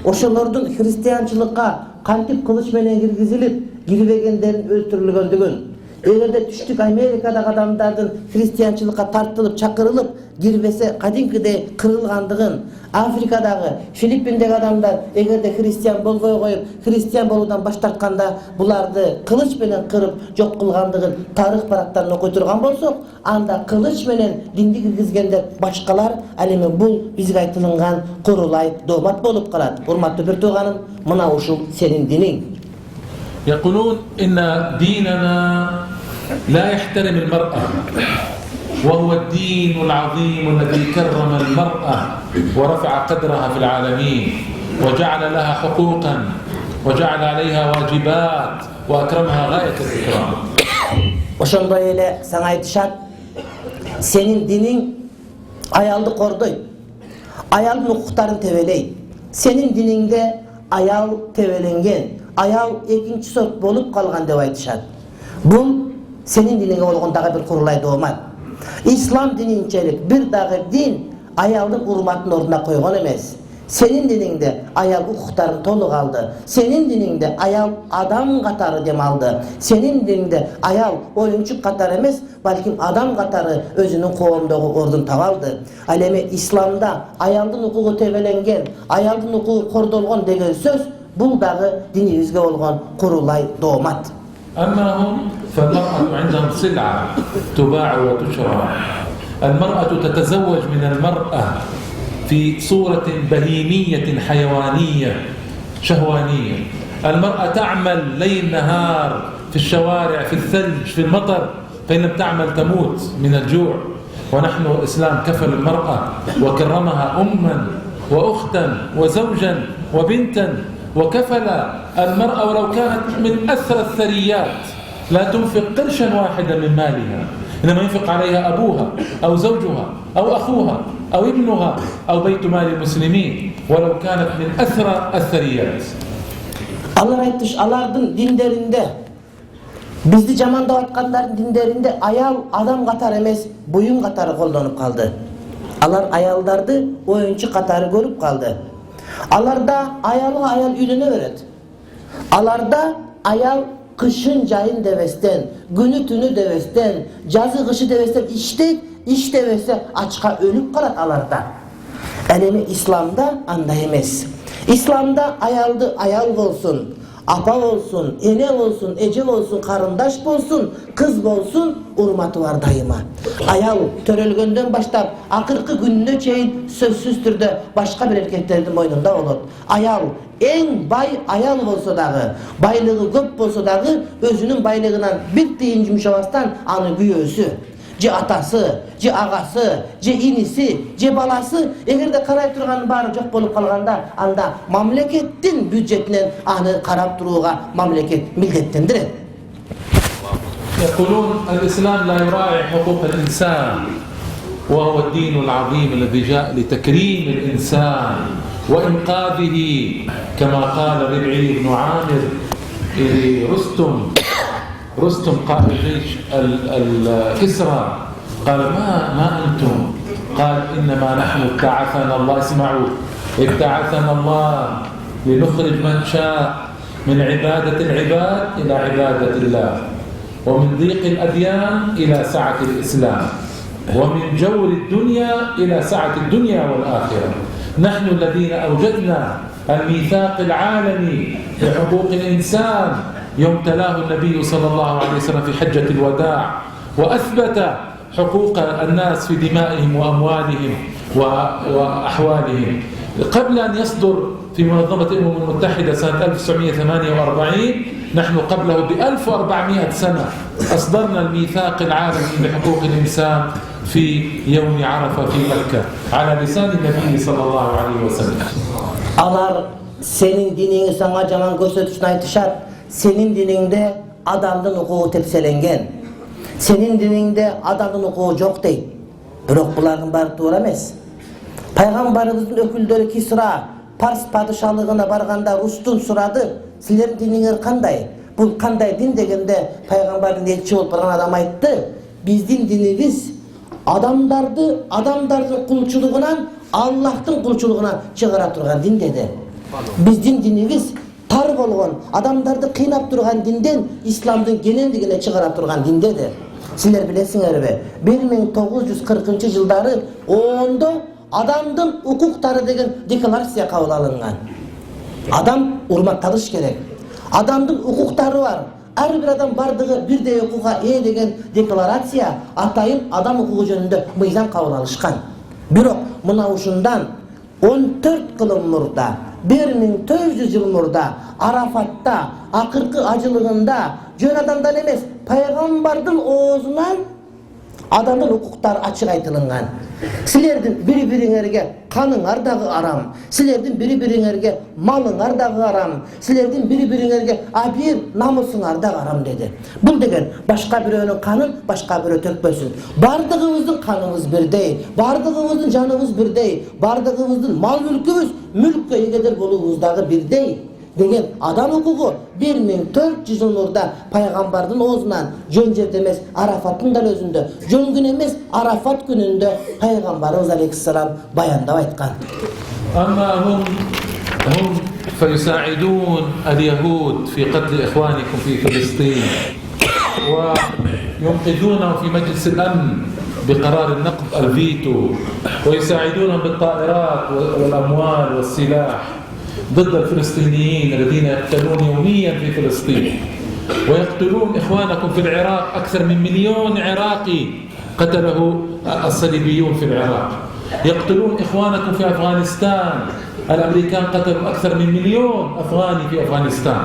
ошолордун христианчылыкка кантип кылыч менен киргизилип, кирбегендерин өлтүрүлгөндүгүн, эгерде түштүк Америкадагы адамдардын христианчылыкка тартылып, чакырылып, кирбесе кадимкидей кырылгандыгын, Африкадагы, Филиппиндеги адамдар эгерде христиан болбой коюп, христиан болуудан баш тартканда буларды кылыч менен кырып жок кылгандыгын тарых барактарын окуй турган болсок, анда кылыч менен динди киргизгендер башкалар, ал эми бул бизге айтылган курулай доомат болуп калат. Урматтуу бир тууганым, мына ушул сенин диниң. يقولون إن ديننا لا يحترم المرأة، وهو الدين العظيم الذي كرم المرأة ورفع قدرها في العالمين وجعل لها حقوقا وجعل عليها واجبات وأكرمها غاية الإكرام. Ошондой эле сага айтышат, сенин диниң аялды кордойт, аялдын укуктарын тебелейт. Сенин диниңде аял тебеленген, аял экинчи сорт болуп калган деп айтышат. Бул сенин динingе болгон дагы бир курулай доомат. Ислам дининчелик бир дагы дин аялдын урматын ордуна койгон эмес. Senin dininde ayal hukukların tolu kaldı. Senin dininde ayal adam katarı dem aldı. Senin dininde ayal oyuncu katarı emez, balkim adam katarı özünün kovumduğu ordun tavaldı. Alemi İslam'da ayaldın hukuku tevelengen, ayaldın hukuku kordolgan degen söz, bul dağı dinimizge olgan kurulay doğmat. أما هم فالمرأة عندهم سلعة تباع وتشرى. المرأة تتزوج من المرأة في صورة بهيمية حيوانية شهوانية. المرأة تعمل ليل نهار في الشوارع، في الثلج، في المطر، فإن لم تعمل تموت من الجوع. ونحن الإسلام كفل المرأة وكرمها أما وأختا وزوجا وبنتا، وكفل المرأة ولو كانت من أثرى الثريات لا تنفق قرشا واحدا من مالها، إنما ينفق عليها أبوها أو زوجها أو أخوها أو ابنها أو بيت مال المسلمين ولو كانت من أثرى الثريات. Allah aytış, alardın dinlerinde, bizdi jamandap atkanların dinlerinde ayal adam katarı emes, boyun katarı kollanıp kaldı. Alar ayaldardı oyuncu katarı görüp kaldı. Alarda ayalı ayal ülüne öğret. Alarda ayal kışın cayın devesten, günü tünü devesten, cazı kışı devesten iş deveste açka ölüp kalat alarda. Elemi İslam'da anda emez. İslam'da ayaldı ayal olsun, apa olsun, ene olsun, ece olsun, karındaş olsun, kız olsun, urmatı var daima. Ayal törölgönden başlap akırkı gününe çeyin sözsüz türde başka bir erkeklerin boynunda olur. Ayal en bay ayal olsa dağı, baylığı köp olsa dağı özünün baylığından bir deyin cümşavastan anı güyösü. же атасы, же агасы, же иниси, же баласы эгерде карай турганын баары жок болуп калганда, анда мамлекеттин бюджетинен аны карап турууга мамлекет милдеттендирет. يقولون الإسلام لا يراعي حقوق الإنسان وهو الدين العظيم الذي جاء لتكريم الإنسان وإنقاذه كما قال ربعي بن عامر رستم قائد جيش الكسرى قال ما أنتم؟ قال إنما نحن ابتعثنا الله، اسمعوا، ابتعثنا الله لنخرج من شاء من عبادة العباد إلى عبادة الله، ومن ضيق الأديان إلى سعة الإسلام، ومن جور الدنيا إلى سعة الدنيا والآخرة. نحن الذين أوجدنا الميثاق العالمي لحقوق الإنسان يوم تلاه النبي صلى الله عليه وسلم في حجة الوداع، وأثبت حقوق الناس في دمائهم وأموالهم وأحوالهم. قبل أن يصدر في منظمة الأمم المتحدة سنة 1948 نحن قبله ب1400 سنة أصدرنا الميثاق العالمي لحقوق الإنسان في يوم عرفة في مكة على لسان النبي صلى الله عليه وسلم. Алар сенин диниңи саңа жаман көрсөтүшүн айтышат. Сенин диниңде адамдын укугу тепселенген. Сенин диниңде адамдын укугу жок дейт. Бирок булардын баары туура эмес. Пайгамбарыбыздын өкүлдөрү Кисра Парс падышалыгына барганда Рустун сурады: "Силердин диниңер кандай?" Бул кандай дин дегенде пайгамбардын элчи болуп барган адам айтты: "Биздин динибиз адамдардын кулчулугунан Аллахтын кулчулугуна чыгара турган дин" деди. Биздин динибиз тар болгон, адамдарды кыйнап турган динден исламдын кенендигине чыгара турган дин деди. Силер билесиңерби, 1940-жылдары ООНдо адамдын укуктары деген декларация кабыл алынган. Адам урматталыш керек. Адамдын укуктары бар. Ар бир адам бардыгы бирдей укуга ээ деген декларация атайын адам укугу жөнүндө мыйзам кабыл алышкан. Бирок мына ушундан 14 кыл мурда, 1400 жыл мурда Арафатта акыркы ажылыгында жөн адамдан эмес, пайгамбардын оозунан адамдын укуктары ачык айтылган. Силердин бири-бириңерге каныңар дагы арам. Силердин бири-бириңерге малыңар дагы арам. Силердин бири-бириңерге абир намысыңар дагы арам деди. Бул деген башка бирөөнүн канын башка бирөө төкпөсүн. Бардыгыбыздын каныбыз бирдей, бардыгыбыздын жаныбыз бирдей, бардыгыбыздын мал мүлкүбүз мүлккө эгедер болуубуз дагы бирдей деген адам укугу 1400 жыл мурда пайгамбардын оозунан жөн жерде эмес, Арафаттын дал өзүндө, жөн күн эмес, Арафат күнүндө пайгамбарыбыз алейхиссалам баяндап айткан. أما هم فيساعدون اليهود في قتل إخوانكم في فلسطين وينقذونهم في مجلس الأمن بقرار النقض الفيتو ويساعدونهم بالطائرات والأموال والسلاح ضد الفلسطينيين الذين يقتلون يوميا في فلسطين ويقتلون إخوانكم في العراق. أكثر من 1,000,000 عراقي قتله الصليبيون في العراق. يقتلون إخوانكم في أفغانستان. الأمريكان قتلوا أكثر من 1,000,000 أفغاني في أفغانستان.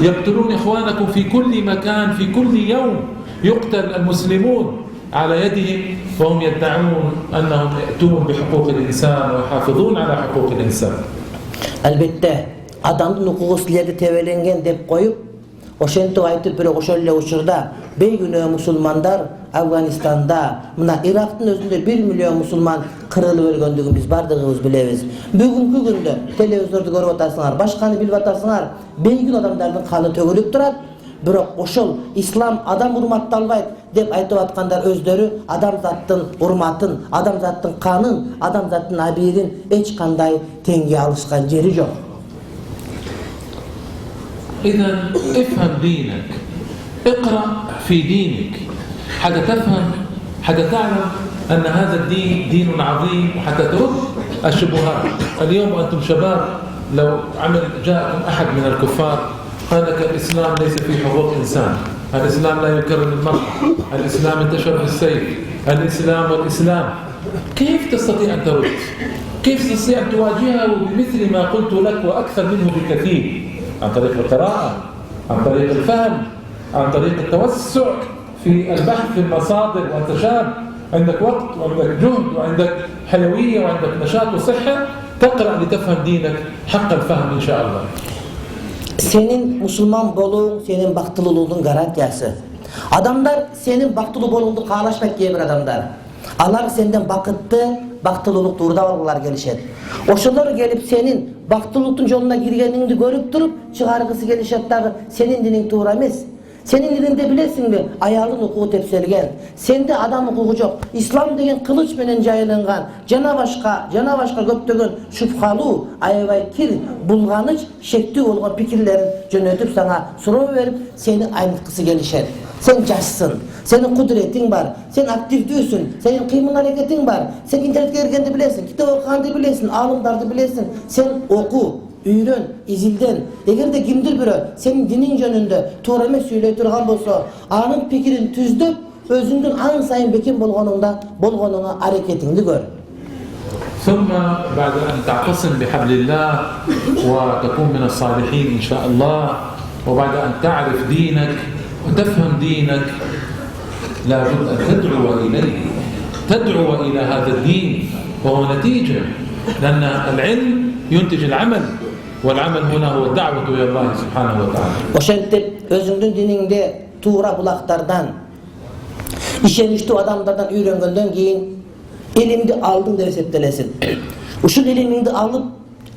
يقتلون إخوانكم في كل مكان، في كل يوم يقتل المسلمون على يدهم وهم يدعون أنهم يأتون بحقوق الإنسان ويحافظون على حقوق الإنسان. Albatta adamdын укугу силерди тебеленген деп коюп, ошентип айтып, бирок ошол эле учурда бейгүнөө мусулмандар Афганистанда, мына Ирактын өзүндө 1 миллион мусулман кырылып өлгөндүгүн биз бардыгыбыз билебиз. Бүгүнкү күндө телевизорду көрүп атасыңар, башканы билип атасыңар, бейгүн адамдардын каны төгүлүп турат. Бирок ошол ислам адам урматталбайт деп айтып аткандар өздөрү адамзаттын урматын, адамзаттын канын, адамзаттын абийирин эч кандай теңге алышкан жери жок. إذا افهم دينك، اقرأ في دينك حتى تفهم، حتى تعلم أن هذا الدين دين عظيم، وحتى ترد الشبهات. اليوم أنتم شباب، لو جاءكم أحد من الكفار قال لك الإسلام ليس فيه حقوق إنسان، الإسلام لا يكرم المرأة، الإسلام انتشر بالسيف، الإسلام والإسلام، كيف تستطيع أن ترد؟ كيف تستطيع أن تواجهه بمثل ما قلت لك وأكثر منه بكثير؟ عن طريق القراءة، عن طريق الفهم، عن طريق التوسع في البحث في المصادر، وأنت شاب عندك وقت وعندك جهد وعندك حيوية وعندك نشاط وصحة، تقرأ لتفهم دينك حق الفهم إن شاء الله. Senin Müslüman bolun, senin baktılılığın garantiyası. Adamlar senin baktılı bolundu kağlaşmak gibi bir adamlar. Alar senden baktılılık turda olgular gelişet. Oşular gelip senin baktılılıktın yoluna girgenini görüp durup çıkargısı gelişet dağı senin dinin tuğra emes. Senin dilinde bilesin mi? Ayalın hukuku tepselgen. Sende adam hukuku yok. İslam degen kılıç menen jayılangan. Jana başka köptögön şüphalı, ayvay kir, bulganıç, şekti bolgan pikirlerin jönötüp sana suroo berip seni ayıltqısı gelişer. Sen jaşsın, senin kudretin var, sen aktifdüsün, senin kıyımın hareketin var, sen internetke girgende bilesin, kitap okuganды bilesin, alımdardı bilesin, sen oku, üyren, izilden. Eğer de kimdir biri senin dinin jönünde toora emes söyley turgan bolsa, anın pikirin tüzdüp, özündün an sayın bekin bolgonuna hareketini gör. ثم بعد أن تعتصم بحبل الله وتكون من الصالحين إن شاء الله، وبعد أن تعرف دينك وتفهم دينك، لابد أن تدعو إلى هذا الدين، وهو نتيجة، لأن العلم ينتج العمل، والعمل هنا هو الدعوة إلى الله سبحانه وتعالى. Oşentip özündün dininde tuğra bulaklardan, işenişli adamlardan öğrengönden keyin ilimdi aldın dep eseptelesin. Uşul ilimingdi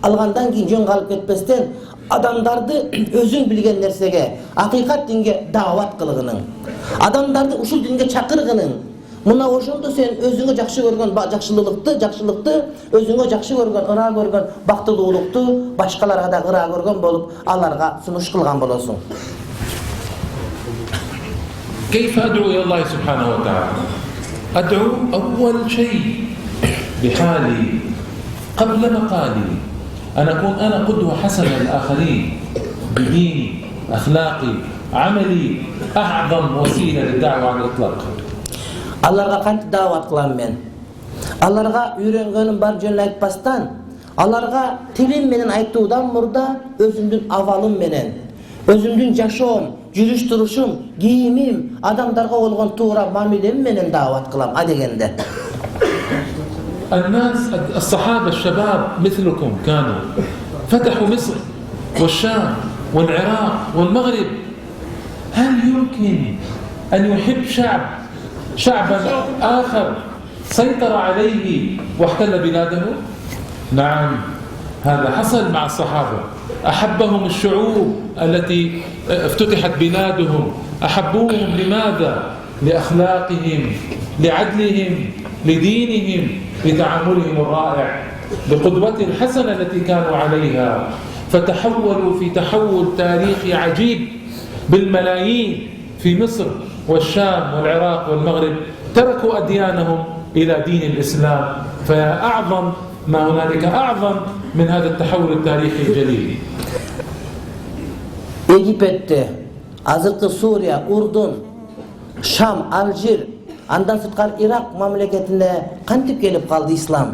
algandan keyin jön kalıp ketpesden adamdardı özün bilgen nersege, hakikat dinge davat kılgının, adamdardı uşul dinge çakırgının. Muna oşonda sen özüňe jakşı görgen jakşılıkты, özüňe jakşı görgen, ıra görgen baktılуулuktu başkalara da ıra görgen bolup alarga sunuş kılgan bolasyň. كيف أدعو إلى الله سبحانه وتعالى؟ أدعو أول شيء بحالي قبل مقالي، أن أكون أنا قدوة حسنة للآخرين بديني، أخلاقي، عملي، أعظم وسيلة للدعوة على الإطلاق. Alarga kanti davat kılan men. Alarga öğrengenim bar jönüne aytpastan, alarga tilim menen aytууdan murda özümdün avalım menen, özümdün jaşoom, жүрүш турушум, кийимим, adamlarga болгон туура мамилем menen davat kılam adegende. الناس الصحابة الشباب مثلكم كانوا فتحوا مصر والشام والعراق والمغرب. هل يمكن أن يحب شعبا آخر سيطر عليه واحتل بلاده؟ نعم، هذا حصل مع الصحابة. أحبهم الشعوب التي افتتحت بلادهم، أحبوهم لماذا؟ لأخلاقهم، لعدلهم، لدينهم، لتعاملهم الرائع، بقدوة الحسنة التي كانوا عليها، فتحولوا في تحول تاريخي عجيب بالملايين في مصر والشام والعراق والمغرب، تركوا أديانهم إلى دين الإسلام. فأعظم ما هنالك أعظم من هذا التحول التاريخي الجليل. Egipet'te, azırkı Suriye, Urdun, Şam, Alжир, andan sıtkar Irak memleketinde kantip gelip kaldı İslam.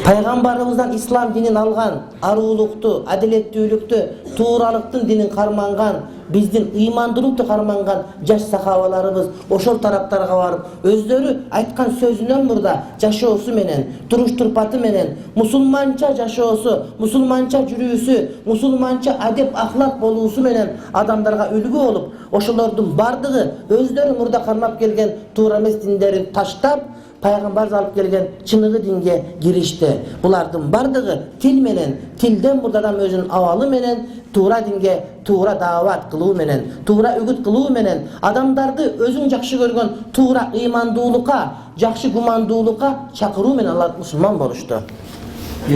Peygamberimizden İslam dinin algan, aruluktu, adilettүүлüktü, tuğralıktın dinin karmangan, bizdin imandılıktı karmangan jaş sahabalarımız oşol taraptarga barıp özleri aytkan sözünden burada jaşoosu menen, turuş turpatı menen, musulmança jaşoosu, musulmança jürүүsü, musulmança adep ahlak boluusu menen adamlarga үлgü olup, oşolordun bardığı özleri burada karmap gelgen tuğra emes dinlerin taştap, Peygamber alıp gelgen çınığı dinge girişti. Bulardın bardığı til menen, tilden buradan özün avalı menen, tuğra dinge, tuğra davat kıluu menen, tuğra ügüt kıluu menen, adamdardı özün jakşı görgen tuğra imanduuluka, jakşı gumanduuluka çakıruu menen Allah Müslüman boluştu.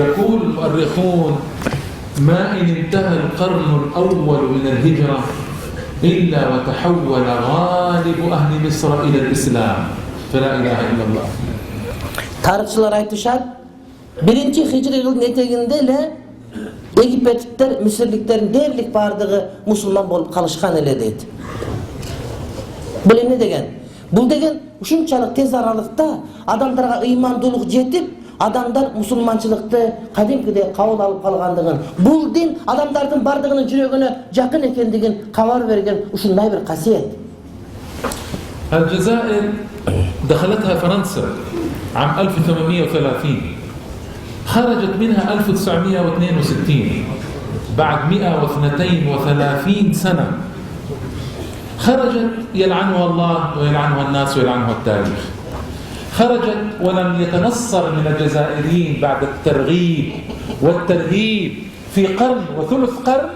يقول المؤرخون ما إن انتهى القرن الأول من الهجرة إلا وتحول غالب أهل مصر إلى الإسلام فلا إله إلا الله. Tarihçiler aytışar, 1. Hicri yılın eteginde ele Egipetlikler, Mısırliklerin devlik bardığı Müslüman bolup kalışkan ele deydi. Bu ne degen? Bu degen uşunçalık tez aralıkta adamlarga imanduluk jetip, adamlar musulmançılıkты kadimkide kabul alıp kalgandığın, bu din adamların bardığının jürögüne jakın ekendigin kabar bergen uşunday bir kasiyet. الجزائر دخلتها فرنسا عام 1830، خرجت منها 1962 بعد 132 سنة. خرجت يلعنها الله ويلعنها الناس ويلعنها التاريخ. خرجت ولم يتنصر من الجزائريين بعد الترغيب والترهيب في قرن وثلث قرن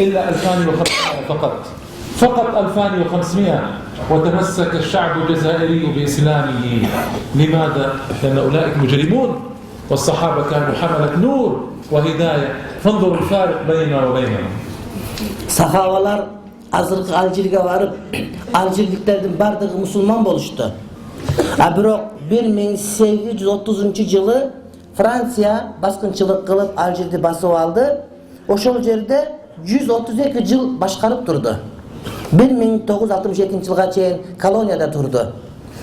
إلا 2500 فقط 2500. وتمسك الشعب الجزائري بإسلامه. لماذا؟ لأن أولئك مجرمون والصحابة كانوا حملة نور وهداية. فانظروا الفارق بيننا وبينهم. Sahabalar azırkı Aljer'e varıp Aljerliklerden bardığı Müslüman boluştu. Bирок 1830 yılı Fransa baskınçılık kılıp Aljer'de basıp aldı. Oşol жерде 132 yıl başkarıp durdu. 1967 yılga çeyin koloniyada turdu.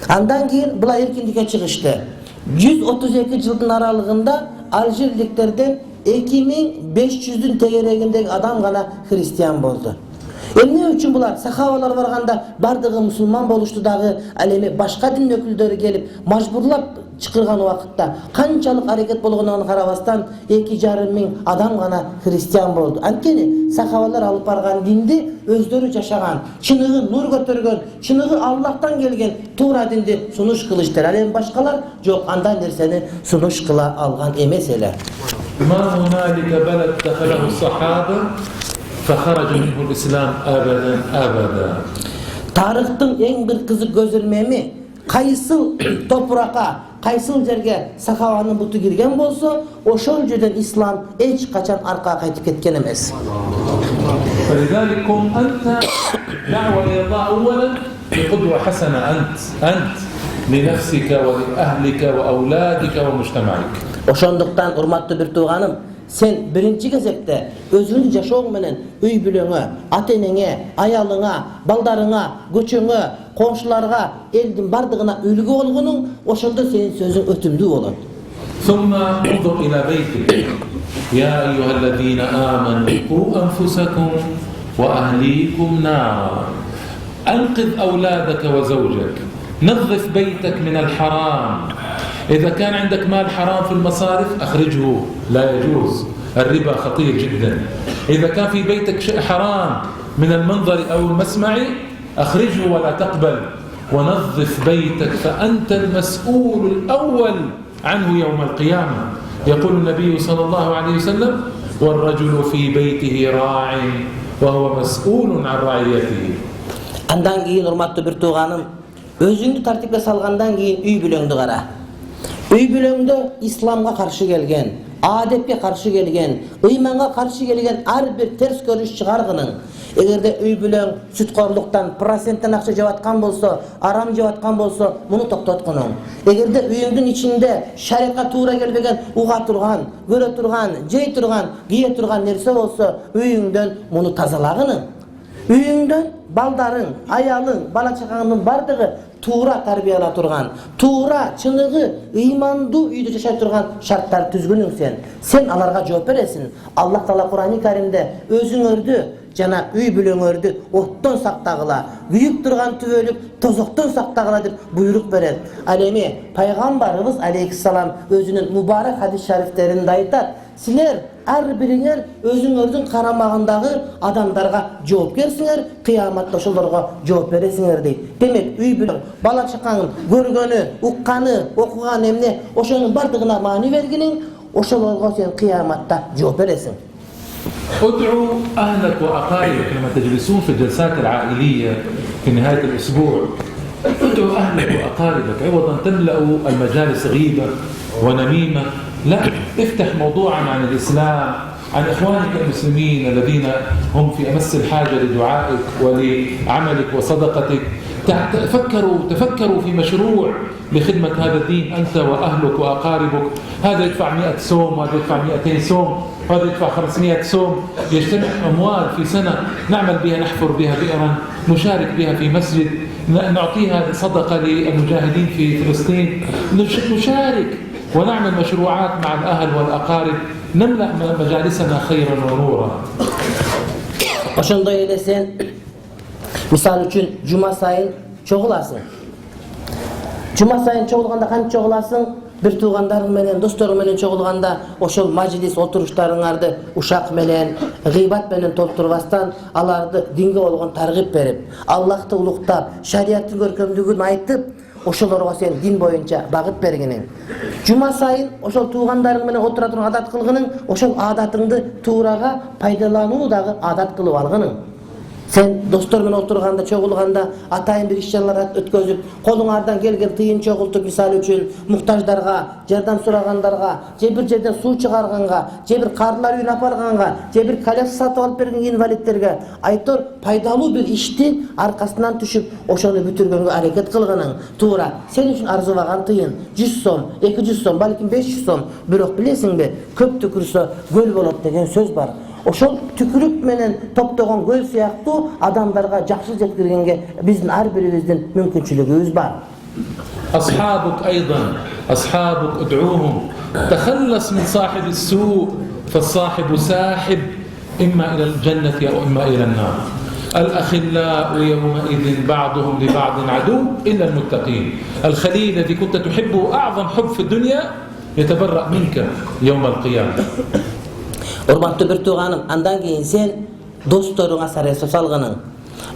Andan keyin bular erkinlikке çıkıştı. 132 yılın aralığında Aljerliklerden 2500'ün tegeregindeki adam gana Hristiyan boldu. Ne üçün bular? Sahabalar barganda bardığı Müslüman boluştu dağı alemi başka din öküldörü gelip majburlap çıkırgan vakıtta kançalık hareket bolğanına karabastan 2,5 bin adam gana Hristiyan boldu. Ankeni sahabalar alıp bargan dindi özdörü yaşagan, çınığı nur götürgön, çınığı Allah'tan gelgen tuğra dindi sunuş kılıçtır. Alem başkalar yok andan derseni sunuş kıla algan emes ele. ما هنالك بلد دخله الصحابة فخرج منه الإسلام أبدا. Tarıhtın en bir kızık gözülmemi kaysıl toprağa, kaysıl jerge sahabanın butu girgen bolsa, oşol jerden İslam hiç kaçan arka kaytıp ketken emes. فلذلك كن أنت دعوة إلى الله أولا بقدوة حسنة أنت لنفسك ولأهلك وأولادك ومجتمعك. Oşonduktan urmatlı bir tuğanım, sen birinci gezekte özünün yaşoğun menen üy bülöňe, atenene, ayalına, baldarına, göçüňe, konşularga, eldin bardığına ülgü olgunun, oşonda senin sözün ötümlü olan. ثم انظر إلى بيتك يا أيها الذين آمنوا قوا أنفسكم وأهليكم نارا أنقذ أولادك وزوجك نظف بيتك من الحرام. إذا كان عندك مال حرام في المصارف أخرجه، لا يجوز، الربا خطير جدا. إذا كان في بيتك شيء حرام من المنظر أو المسمع أخرجه ولا تقبل. ونظف بيتك فأنت المسؤول الأول عنه يوم القيامة. يقول النبي صلى الله عليه وسلم والرجل في بيته راع وهو مسؤول عن رعيته. Andan keyin urmatlı bir tuğanım, özüňdi tartipke salgandan keyin üy bülöňdi gara. Üy bülöňde İslamga karşı gelgen, adepke karşı gelgen, ıymanga karşı gelgen her bir ters görüş çıkargının. Egerde üy bülöň sütkorluktan, prosentten akça jewatkan bolsa, aram jewatkan bolsa, bunu toktatgynyň. Egerde üýüňdün içinde şariatga tuğra gelbegen, uga turgan, göre turgan, jey turgan, giye turgan nerse bolsa, üýüňden bunu tazalagynyň. Üýüňden baldarın, ayalın, bala çakağının bardığı tuğra tarbiyala turgan, tuğra, çınığı, imandu üýde yaşay turgan şartlar tüzgünüň sen. Sen alarga jogap beresin. Allah Taala Kur'an-ı Kerimde özüňördi, jana üy bülöňördi otdan saktagıla, güýüp turgan tübölük tozoktan saktagıla dep buyruk beret. Alemi Peygamberimiz Aleyhisselam özünün mübarek hadis şeriflerinde aytar. Siler her biriňer özüňördiň karamagyndagy adamlarga jogap bersiňer, kıyamatda şolarga jogap beresiňer deyip. Demek üy bülöň bala çakaňyň görgeni, ukkany, okugan emne oşoňyň bardygyna mani berginiň, oşolarga sen kıyamatda jogap beresin. ادعوا أهلك وأقاربك لما تجلسون في الجلسات العائلية في نهاية الأسبوع. ادعوا أهلك وأقاربك عوضا تملأوا المجالس غيبة ونميمة. لا، افتح موضوعا عن الإسلام، عن إخوانك المسلمين الذين هم في أمس الحاجة لدعائك ولعملك وصدقتك. تفكروا في مشروع لخدمة هذا الدين أنت وأهلك وأقاربك. هذا يدفع 100 صوم، هذا يدفع 200 صوم، هذا يدفع 500 صوم. يجتمع أموال في سنة نعمل بها، نحفر بها بئرا، نشارك بها في مسجد، نعطيها صدقة للمجاهدين في فلسطين، نشارك ونعمل مشروعات مع الأهل والأقارب، نملأ مجالسنا خيرا ونورا. Oşonda elesen misal üçün cuma sayın чогуласың. Жума сайын чогулганда канча чогуласың? Bir tuğandarın menen, dostlarım menen çogulganda oşol majlis oturuşlarыңарды uşak menen, gıybat menen tolturbastan alardı dinge olgan targip berip, Allah'ты uluktap, şariattın görkemdügün aytıp, oşolorga sen din boyunca bagıt berginin. Juma sayın oşol tuğandarың menen otura turgan adat kılgının, oşol adatыңды tuğraga paydalanуу dagı adat kılıp algının. Sen dostlar menен oturganda, çogulganda atayın bir işçiler ötközüp, kolуңардан kelgen tıyın çogultup misal üçün muhtajlarga, jardam suragandarga, je bir жерден суу чыгарганга, je bir karlar үйүнө aparganга, je bir koляска сатып алып берген инвалидтерге айтор пайдалуу bir işti arkasından düşüp oşonu бүтүргөнгө аракет кылгының. Туура, sen üçün arzuлаган tıyın 100 сом, 200 сом, балким 500 сом, бирок билесиңби, көп түкүрсө göl болот деген söz бар. Oşol tükürük menen toptogon göl siyaqtуу adamlarga жақсы жеткиргенге биздин ар бирибиздин мүмкүнчүлүгүбүz бар. أصحابك أيضا أصحابك ادعوهم تخلص من صاحب السوء فالصاحب ساحب إما إلى الجنة أو إما إلى النار. الأخلاء يومئذ بعضهم لبعض عدو إلا المتقين. الخليل الذي كنت تحبه أعظم حب في الدنيا يتبرأ منك يوم القيامة. Urmatlı bir tuğanım, andan keyin sen dostlarına saraysa salgının.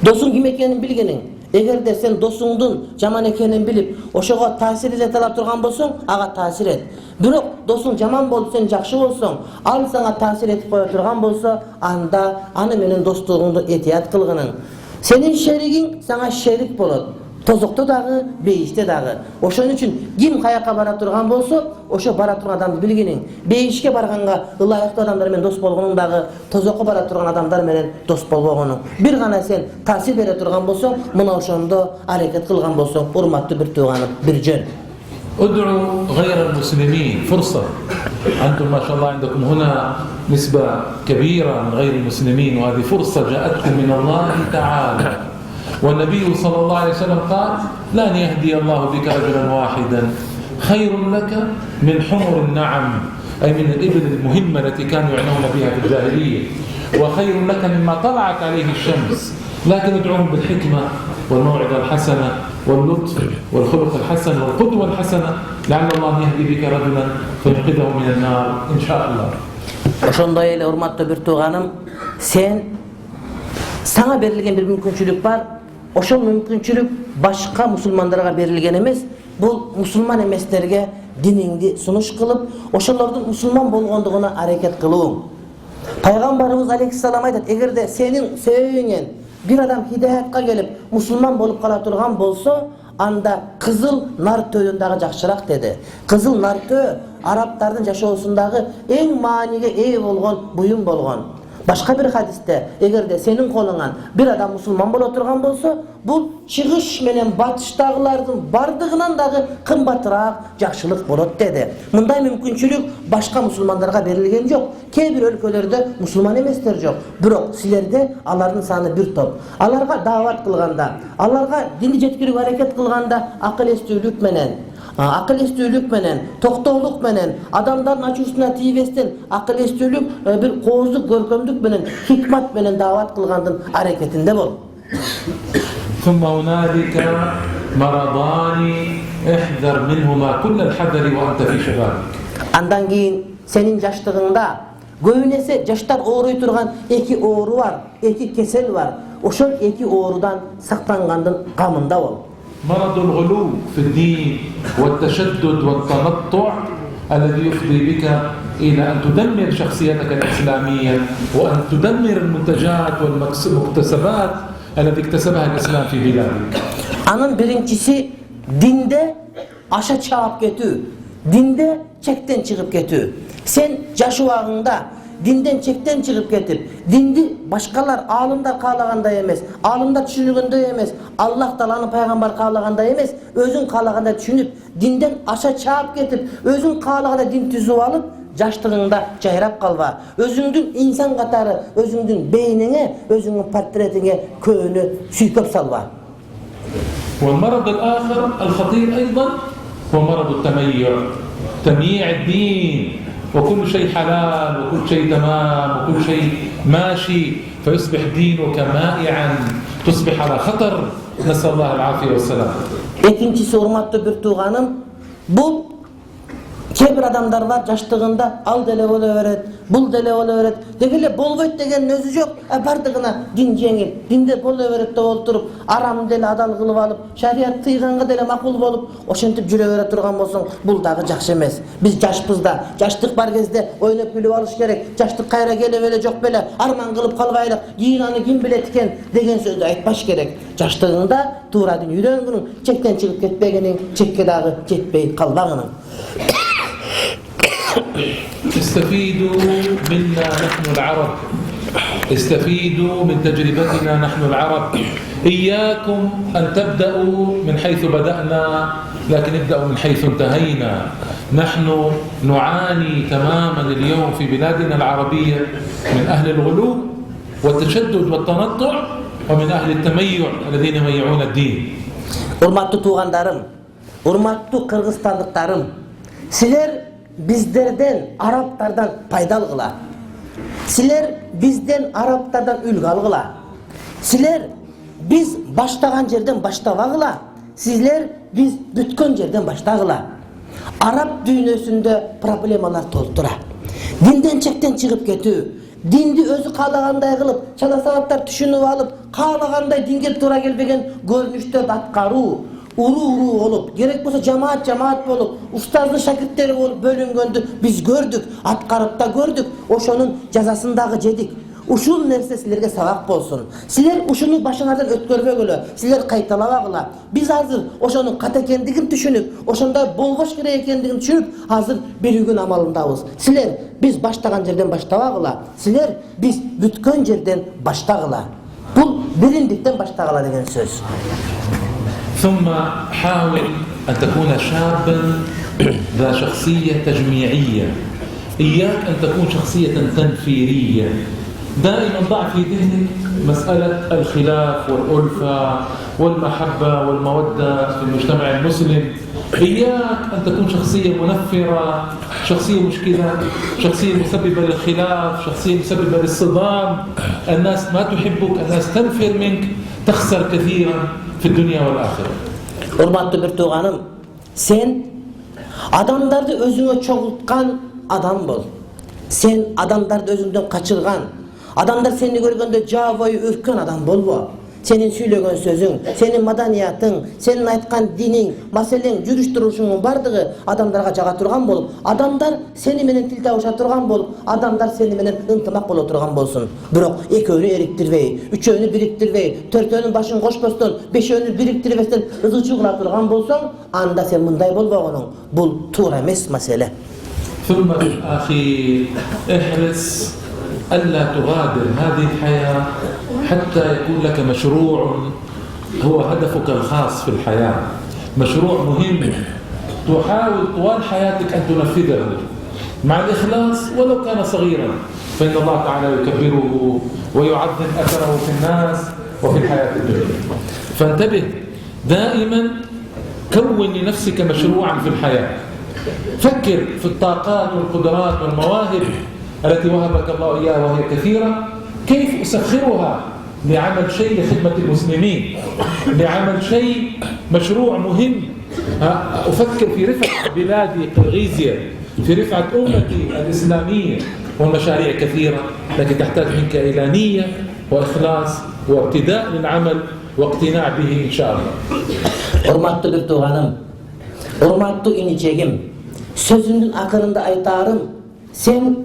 Dosun kim ekenin bilgenin. Eğer de sen dosuңдун jaman ekenin bilip, oşoga tasir ete alap turgan bolsoň, aga tasir et. Birok dosuң jaman bolsa, sen jakşı bolsoň, al sana tasir etip koya turgan bolsa, anda anı menen dostluğuңdu etiyat kılgının. Senin şerigin sana şerik bolot. Tozokta dagı, beyişte dagı. Oşon üçün kim kayakka bara turgan bolsa, oşo bara turgan adamды bilginin. Beyişke barganga ılayaktı adamlar menen dost bolgunun dagı, tozokka bara turgan adamlar menen dost bolbogunun. Bir gana sen tasir bere turgan bolsoň, mına oşondo hareket kılgan bolsoň, urmatlı bir tuğanım, bir jön. ادعوا غير المسلمين فرصة. أنتم ما شاء الله عندكم هنا نسبة كبيرة من غير المسلمين وهذه فرصة جاءتكم من الله تعالى. والنبي صلى الله عليه وسلم قال لن يهدي الله بك رجلا واحدا خير لك من حمر النعم أي من الإبل المهمة التي كانوا يعنون بها في الجاهلية وخير لك مما طلعت عليه الشمس. لكن ادعوهم بالحكمة والموعظة الحسنة واللطف والخلق الحسن والقدوة الحسنة لعل الله يهدي بك رجلا فينقذه من النار إن شاء الله. Oşondoy ele urmatlı bir tuğanım, sen sana berilgen bir mümkünçülük var. Oşol mümkünçülük başka musulmanlara berilgen emes. Bu musulman emeslerge diningdi sunuş kılıp, oşolordun musulman bolgonduğuna hareket kılıuň. Peygamberimiz Aleyhisselam aytat, eger de senin söýüňen bir adam hidayatqa gelip musulman bolup kala turgan bolsa, anda kızıl nar töýündagi jakşyrak dedi. Kızıl nar töý Araptardın yaşoosundagı en maniga eye bolgon buyum bolgon. Başka bir hadiste eğer de senin kolundan bir adam musulman bol oturgan bolsa, bu çıgış menen batışdagılardın bardığından dağı kımbatırak jakşılık bolot dedi. Mınday mümkünçülük başka musulmanlarga berilgen jok. Kebir өлkölerde musulman emesler jok. Birok silerde alardın sany bir top. Alarga davat kılganda, alarga dini jetkiriп hareket kılganda akıl estүүлük menen, akıl estүүлük menen, toktoluk menen, adamların açuusuna tiýbesden akıl estүүлük bir kozduk, görkemdük menen, hikmat menen davat kılgandın hareketinde bol. ثم هنالك مرضان احذر منهما كل الحذر وأنت في شبابك. Andan keyin senin yaşlığında göğünese yaşlar oğruy turgan iki oğru var, iki kesel var. Oşol iki oğrudan saktangandın gamında ol. مرض الغلو في الدين والتشدد والتنطع الذي يفضي بك إلى أن تدمر شخصيتك الإسلامية وأن تدمر المنتجات والمكتسبات التي اكتسبها الإسلام في بلادك. Anın birincisi dinde aşa çağıp ketü, dinde çekten çıkıp ketü. Sen yaş uağında dinden çekten çıkıp ketip, dindi başkalar alımlar kalaganda emes, alımlar düşünügünde emes, Allah Taala'nın peygamber kalaganda emes, özün kalaganda düşünüp, dinden aşa çağıp ketip, özün kalaganda din tüzüp alıp, yaşlığında jayrap kalba. Özüңdün insan katarı, özüңdün beynine, özüңdün portretine köğünü süyköp salba. والمرض الآخر الخطير أيضا هو مرض التميع، تمييع الدين وكل شيء حلال وكل شيء تمام وكل شيء ماشي فيصبح دينك مائعا تصبح على خطر. نسأل الله العافية والسلام. Экинчиси, урматтуу бир тууганым, бул кээ бир адамдар бар, жаштыгында ал деле боло берет, бул деле боло берет деп эле болбойт деген өзү жок. Бардыгына дин жеңил, динде боло берет деп олтуруп, арам деле адал кылып алып, шарият тыйганга деле макул болуп, ошентип жүрө бере турган болсоң, бул дагы жакшы эмес. Биз жашпыз да, жаштык бар кезде ойноп күлүп алыш керек. Жаштык кайра келе беле жок беле, арман кылып калбайлык, кийинаны ким билет экен деген сөздү айтпаш керек. Жаштыгыңда туура дин үйрөнгүнүң, чектен чыгып кетпегениң, чекке дагы жетпей калбагының. استفيدوا منا نحن العرب، استفيدوا من تجربتنا نحن العرب. إياكم أن تبدأوا من حيث بدأنا، لكن ابدأوا من حيث انتهينا. نحن نعاني تماما اليوم في بلادنا العربية من أهل الغلو والتشدد والتنطع، ومن أهل التميع الذين يميعون الدين. Урматтуу туугандарым, урматтуу кыргызстандыктарым, силер биздерден, арабтардан пайда алгыла. Силер бизден, арабтардан үлгү алгыла. Силер биз баштаган жерден баштабагыла. Силер биз бүткөн жерден баштагыла. Араб дүйнөсүндө проблемалар толтура. Динден чектен чыгып кетүү, динди өзү каалагандай кылып, чала сабаттар түшүнүп алып, каалагандай динге туура келбеген көрүнүштөрдү аткаруу, уруу болуп, керек болсо жамаат болуп, устаздын шакирттери болуп бөлүнгөндү биз көрдүк, аткарып да көрдүк, ошонун жазасын дагы жедик. Ушул нерсе силерге сабак болсун. Силер ушуну башыңардан өткөрбөгүлө, силер кайталабагыла. Биз азыр ошонун ката экендигин түшүнүп, ошондой болбош керек экендигин түшүнүп, азыр берүүгүн амалындабыз. Силер биз баштаган жерден баштабагыла. Силер биз бүткөн жерден баштагыла. Бул бириндиктен баштагыла деген сөз. ثم حاول أن تكون شابا ذا شخصية تجميعية. إياك أن تكون شخصية تنفيرية. دائما ضع في ذهنك مسألة الخلاف والألفة والمحبة والمودة في المجتمع المسلم. إياك أن تكون شخصية منفرة، شخصية مشكلة، شخصية مسببة للخلاف، شخصية مسببة للصدام. الناس ما تحبك، الناس تنفر منك، تخسر كثيرا في الدنيا والآخرة. Урматтуу бир тууганым, сен адамдарды өзүңө чогулткан адам бол. Сен адамдарды өзүңдөн качырган, адамдар сени көргөндө жаа бою үрккөн адам болбо. Senin söylөгөн сөзүң, senin маданиятың, senin айткан диниң, маселең, жүрүш-турушуңун бардыгы адамдарга жага турган болуп, адамдар сени менен тил табыша турган болуп, адамдар сени менен ынтымак боло турган болсун. Бирок экөөнү эриктирбей, үчөөнү бириктирбей, төртөөнүн башын кошпостон, бешөөнү бириктирбестен ызычуу кыла турган болсоң, анда сен мындай болбогонуң. Бул туура эмес маселе. ثم بالأخير احرص ألا تغادر هذه الحياة حتى يكون لك مشروع هو هدفك الخاص في الحياة، مشروع مهم تحاول طوال حياتك أن تنفذه مع الإخلاص ولو كان صغيرا، فإن الله تعالى يكبره ويعظم أثره في الناس وفي الحياة الدنيا. فانتبه دائما، كون لنفسك مشروعا في الحياة. فكر في الطاقات والقدرات والمواهب التي وهبك الله إياها وهي كثيرة، كيف أسخرها لعمل شيء لخدمة المسلمين، لعمل شيء مشروع مهم. أفكر في رفعة بلادي قرغيزيا، في رفعة أمتي الإسلامية، والمشاريع كثيرة لكن تحتاج منك إلى نية وإخلاص وابتداء للعمل واقتناع به إن شاء الله. Hormatlı bir tuğanım, hormatlı ineceğim, sözünün akırında aytarım, sen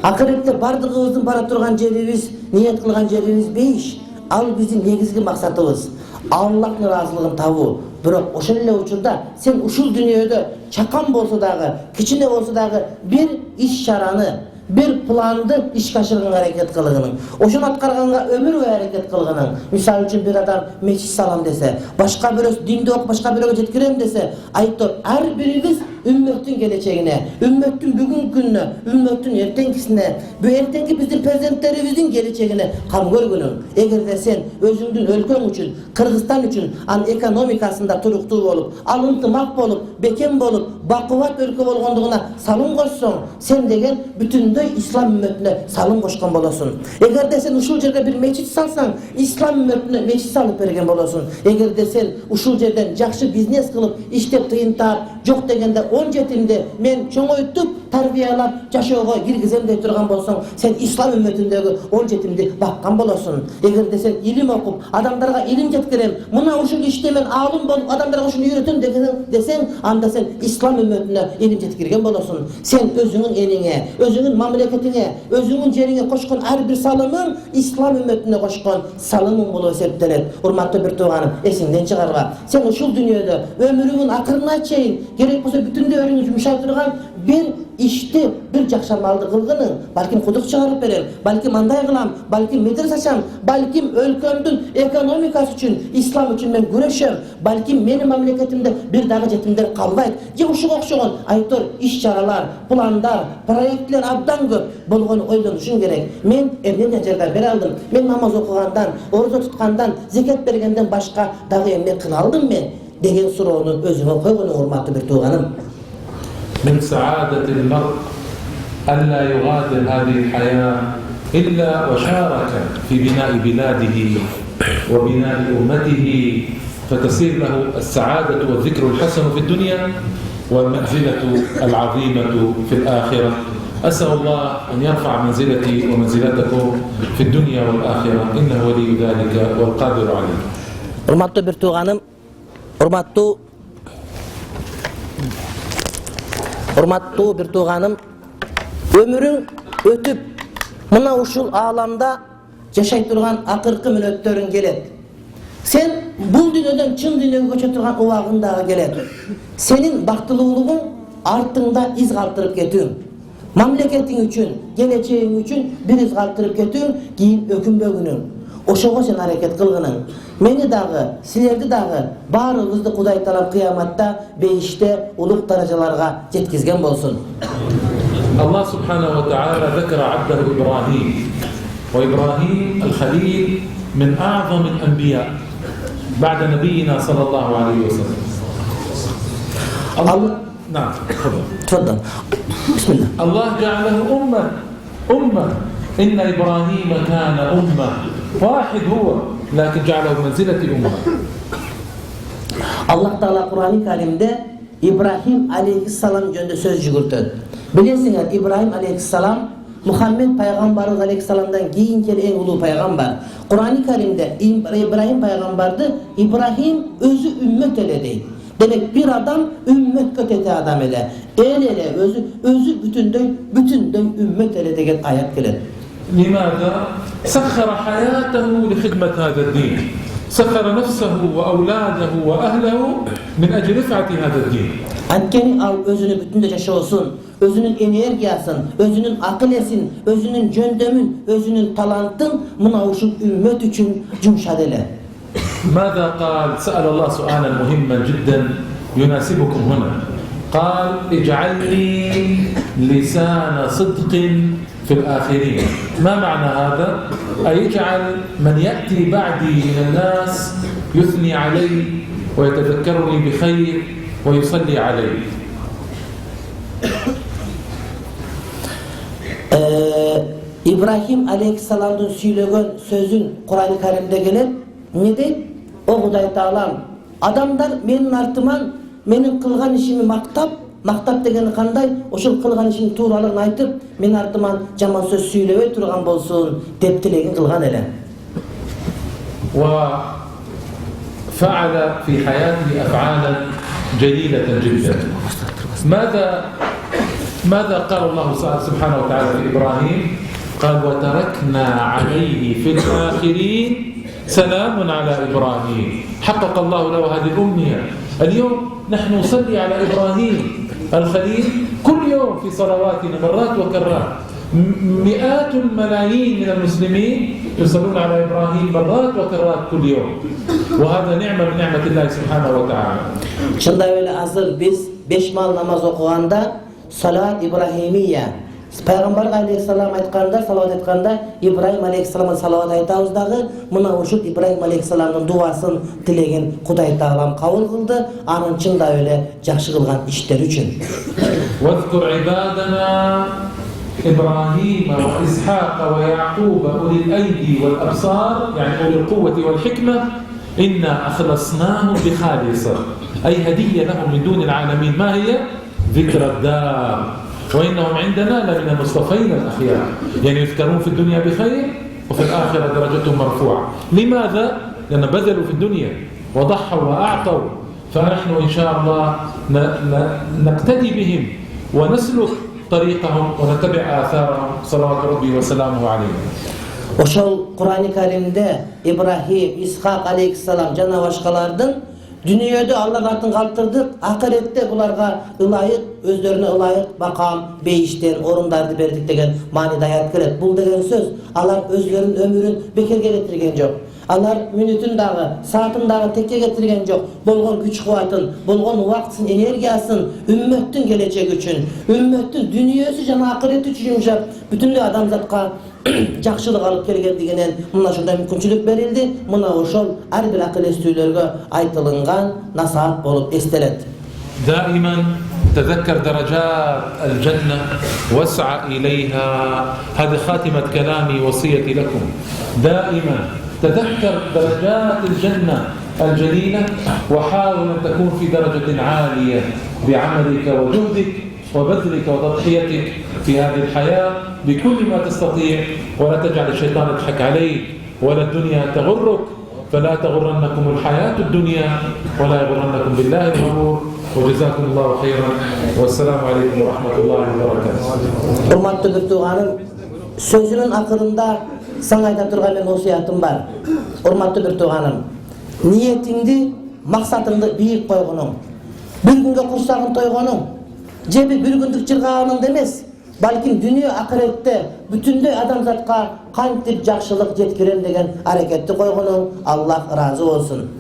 akırette bardığımızın bara turgan жерибиz, niyet kılgan жерибиz beyiş, al bizim negizgi maksatımız, Allah'ın razılığını tabu. Bırak oşun ile uçurda, sen uşul dünyada çakan bolsa dağı, kiçine bolsa dağı bir iş şaranı, bir plandı iş kaşırgın hareket kılgının. Oşun atkargınga ömür ve hareket kılgının. Misal için bir adam meçhis salam dese, başka bir dinde ok, başka bir jetkirem dese, ayıttır, her birimiz ümmetin geleceğine, ümmetin bugün gününe, ümmetin ertenkisine, bu ertenki bizim prezidentlerimizin geleceğine kam görgünün. Eğer de sen özündün ülken için, Kırgızstan için an ekonomikasında turuktuğu olup, alıntımak olup, beken olup, bakıvat ülke olgunduğuna salın koşsun, sen degen bütün бүтүндөй ислам үммөтүнө салым кошкон болосуң. Эгерде сен ушул жерге бир мечит салсаң, ислам үммөтүнө мечит салып берген болосуң. Эгерде сен ушул жерден жакшы бизнес кылып, иштеп тыйынтап, жок дегенде 10 жетимди мен чоңойтуп, тарбиялап, жашоого киргизем деп турган болсоң, сен ислам үммөтүндөгү 10 жетимди баккан болосуң. Эгерде сен илим окуп, адамдарга илим жеткирем, мына ушул иште мен аалым болуп, адамдарга ушуну үйрөтөм десең, анда сен ислам үммөтүнө илим жеткирген болосуң. Сен өзүңүн элиңе, өзүңүн мамлекетиңе, өзүңүн жериңе кошкон ар бир салымың ислам үммөтүнө кошкон салымың болуп эсептелет. Урматтуу бир тууганым, эсиңден чыгарба. Сен ушул дүйнөдө өмүрүңүн акырына чейин керек болсо бүтүндөй өмүрүңдү жумшай турган бир ишти, бир жакшы амалды кылгының, балким кудук чыгарып берем, балким андай кылам, балким медресе ачам, балким өлкөмдүн экономикасы үчүн, ислам үчүн мен күрөшөм, балким менин мамлекетимде бир дагы жетимдер калбайт. Же ушуга окшогон айтор иш-чаралар, пландар, проектлер абдан көп болгону ойлонушуң керек. Мен эмне жардам бере алдым? Мен намаз окугандан, орозо туткандан, зекет бергенден башка дагы эмне кыла алдым мен? Деген суроону өзүңө койгонуң, урматтуу бир тууганым. من سعادة المرء ألا يغادر هذه الحياة إلا وشارك في بناء بلاده وبناء أمته فتصير له السعادة والذكر الحسن في الدنيا والمنزلة العظيمة في الآخرة. أسأل الله أن يرفع منزلتي ومنزلتكم في الدنيا والآخرة إنه ولي ذلك والقادر عليه. Урматтуу бир тууганым, урматтуу бир тууганым, өмүрүң өтүп, мына ушул ааламда жашай турган акыркы мүнөттөрүң келет. Сен бул дүйнөдөн чын дүйнөгө көчө турган убагың дагы келет. Сенин бактылуулугуң артыңда из калтырып кетүүң, мамлекетиң үчүн, келечегиң үчүн бир из калтырып кетүүң, кийин өкүнбөгүнүң. Ошого сен аракет кылгының. Мени дагы, силерди дагы, баарыбызды Кудай таалам кыяматта бейиште улук даражаларга жеткизген болсун. الله سبحانه وتعالى ذكر عبده إبراهيم وإبراهيم الخليل من أعظم الأنبياء بعد نبينا صلى الله عليه وسلم. نعم تفضل. بسم الله. الله جعله أمة إن إبراهيم كان أمة واحد هو لكن جعله منزلة أمة. Allah Taala Kur'an-ı Kerim'de İbrahim Aleyhisselam jönünde söz jugurtut. Bilesiniz İbrahim Aleyhisselam Muhammed Peygamberimiz Aleyhisselam'dan keyinki en ulu peygamber. Kur'an-ı Kerim'de İbrahim peygamberdi. İbrahim özü ümmet eledi. Demek bir adam ümmet kötete adam ele. Ele özü bütündöy ümmet ele degen ayet gelir. لماذا؟ سخر حياته لخدمة هذا الدين. سخر نفسه وأولاده وأهله من أجل رفعة هذا الدين. Ankeni al özünü bütünde yaşasın, özünün energiyasın, özünün akılesin, özünün jöndömün, özünün talantın mına uşul ümmet üçün cumşadele. ماذا قال؟ سأل الله سؤالا مهما جدا يناسبكم هنا. قال اجعل لي لسان صدق في الآخرين. ما معنى هذا؟ أي اجعل من يأتي بعدي من الناس يثني علي ويتذكرني بخير ويصلي علي. İbrahim Aleyhisselam'ın söylegen sözün Kur'an-ı Kerim'de gelir. Ne deyip? O Huday Taalam adamlar menin artıman menin kılgan işimi maktap degeni kanday oşul kılgan işini tuğralığını aytıp men artıman jaman söz söylebey turgan bolsun dep tilegin kılgan ele. وفعل في حياته أفعالا جليلة جدا. ماذا قال الله سبحانه وتعالى في إبراهيم؟ قال وتركنا عليه في الآخرين سلام على إبراهيم. حقق الله له هذه الأمنية. اليوم نحن نصلي على إبراهيم الخليل كل يوم في صلواتنا مرات وكرات. مئات الملايين من المسلمين يصلون على إبراهيم مرات وكرات كل يوم. وهذا نعمة من نعمة الله سبحانه وتعالى. Şunda öyle hazır biz 5 mal namaz okuyanda salat İbrahimiyye Peygamber Aleyhisselam aytkanda, salavat aytkanda İbrahim Aleyhisselam'a salavat aytабыз дагы мына ушул İbrahim Aleyhisselam'ın duasın tilegen Kuday Taalam kabul kıldı. Anın çında öyle jakşı kılgan işler üçün. واذكر عبادنا إبراهيم وإسحاق ويعقوب أولي الأيدي والأبصار يعني أولي القوة والحكمة إنا أخلصناهم بخالصة أي هدية لهم من دون العالمين. ما هي؟ ذكر الدار وإنهم عندنا لمن المصطفين الأخيار، يعني يذكرون في الدنيا بخير وفي الآخرة درجتهم مرفوعة. لماذا؟ لأن بذلوا في الدنيا وضحوا وأعطوا، فنحن إن شاء الله نقتدي بهم ونسلك طريقهم ونتبع آثارهم صلوات ربي وسلامه عليهم. Ошол Кур'ан-ы Каримде Ибрахим, Исхак алейхиссалам жана башкалардын дүниеде Аллах атын калтырдык, акыретте буларга ылайык, өздөрүнө ылайык макам, бейиштен орундарды бердик деген мааниде аят келет. Бул деген сөз алар өзлөрүнүн өмүрүн бекерге кетирген жок. Алар мүнөтүн дагы, саатын дагы текке кетирген жок. Болгон күч кубатын, болгон убактын, энергиясын үммөттүн келечеги үчүн, үммөттүн дүнүйөсү жана акырети үчүн жумшап, бүтүндөй адамзатка жакшылык алып келгендигинен мына ушундай мүмкүнчүлүк берилди. Мына ошол ар бир акыл эстүүлөргө айтылган насаат болуп эстелет. دائما تذكر درجات الجنة واسعى إليها. هذه خاتمة كلامي وصيتي لكم. دائما تذكر درجات الجنة الجليلة وحاول أن تكون في درجة عالية بعملك وجهدك وبذلك وتضحيتك في هذه الحياة بكل ما تستطيع، ولا تجعل الشيطان يضحك عليك ولا الدنيا تغرك، فلا تغرنكم الحياة الدنيا ولا يغرنكم بالله الغرور. وجزاكم الله خيرا والسلام عليكم ورحمة الله وبركاته. Hurmatly bir tuğanım, sözünün akırında sana ayta turgan men osiyatım var. Hurmatly bir tuğanım, niyetingdi, maksatыңды büyük koygunun, bir günge kursagın toygunun, cebi bir gündük çırgağının demez, balkim dünya akirette bütünдөй adamzatqa kantip jakşılık jetkiren degen hareketти koygunun. Allah razı olsun.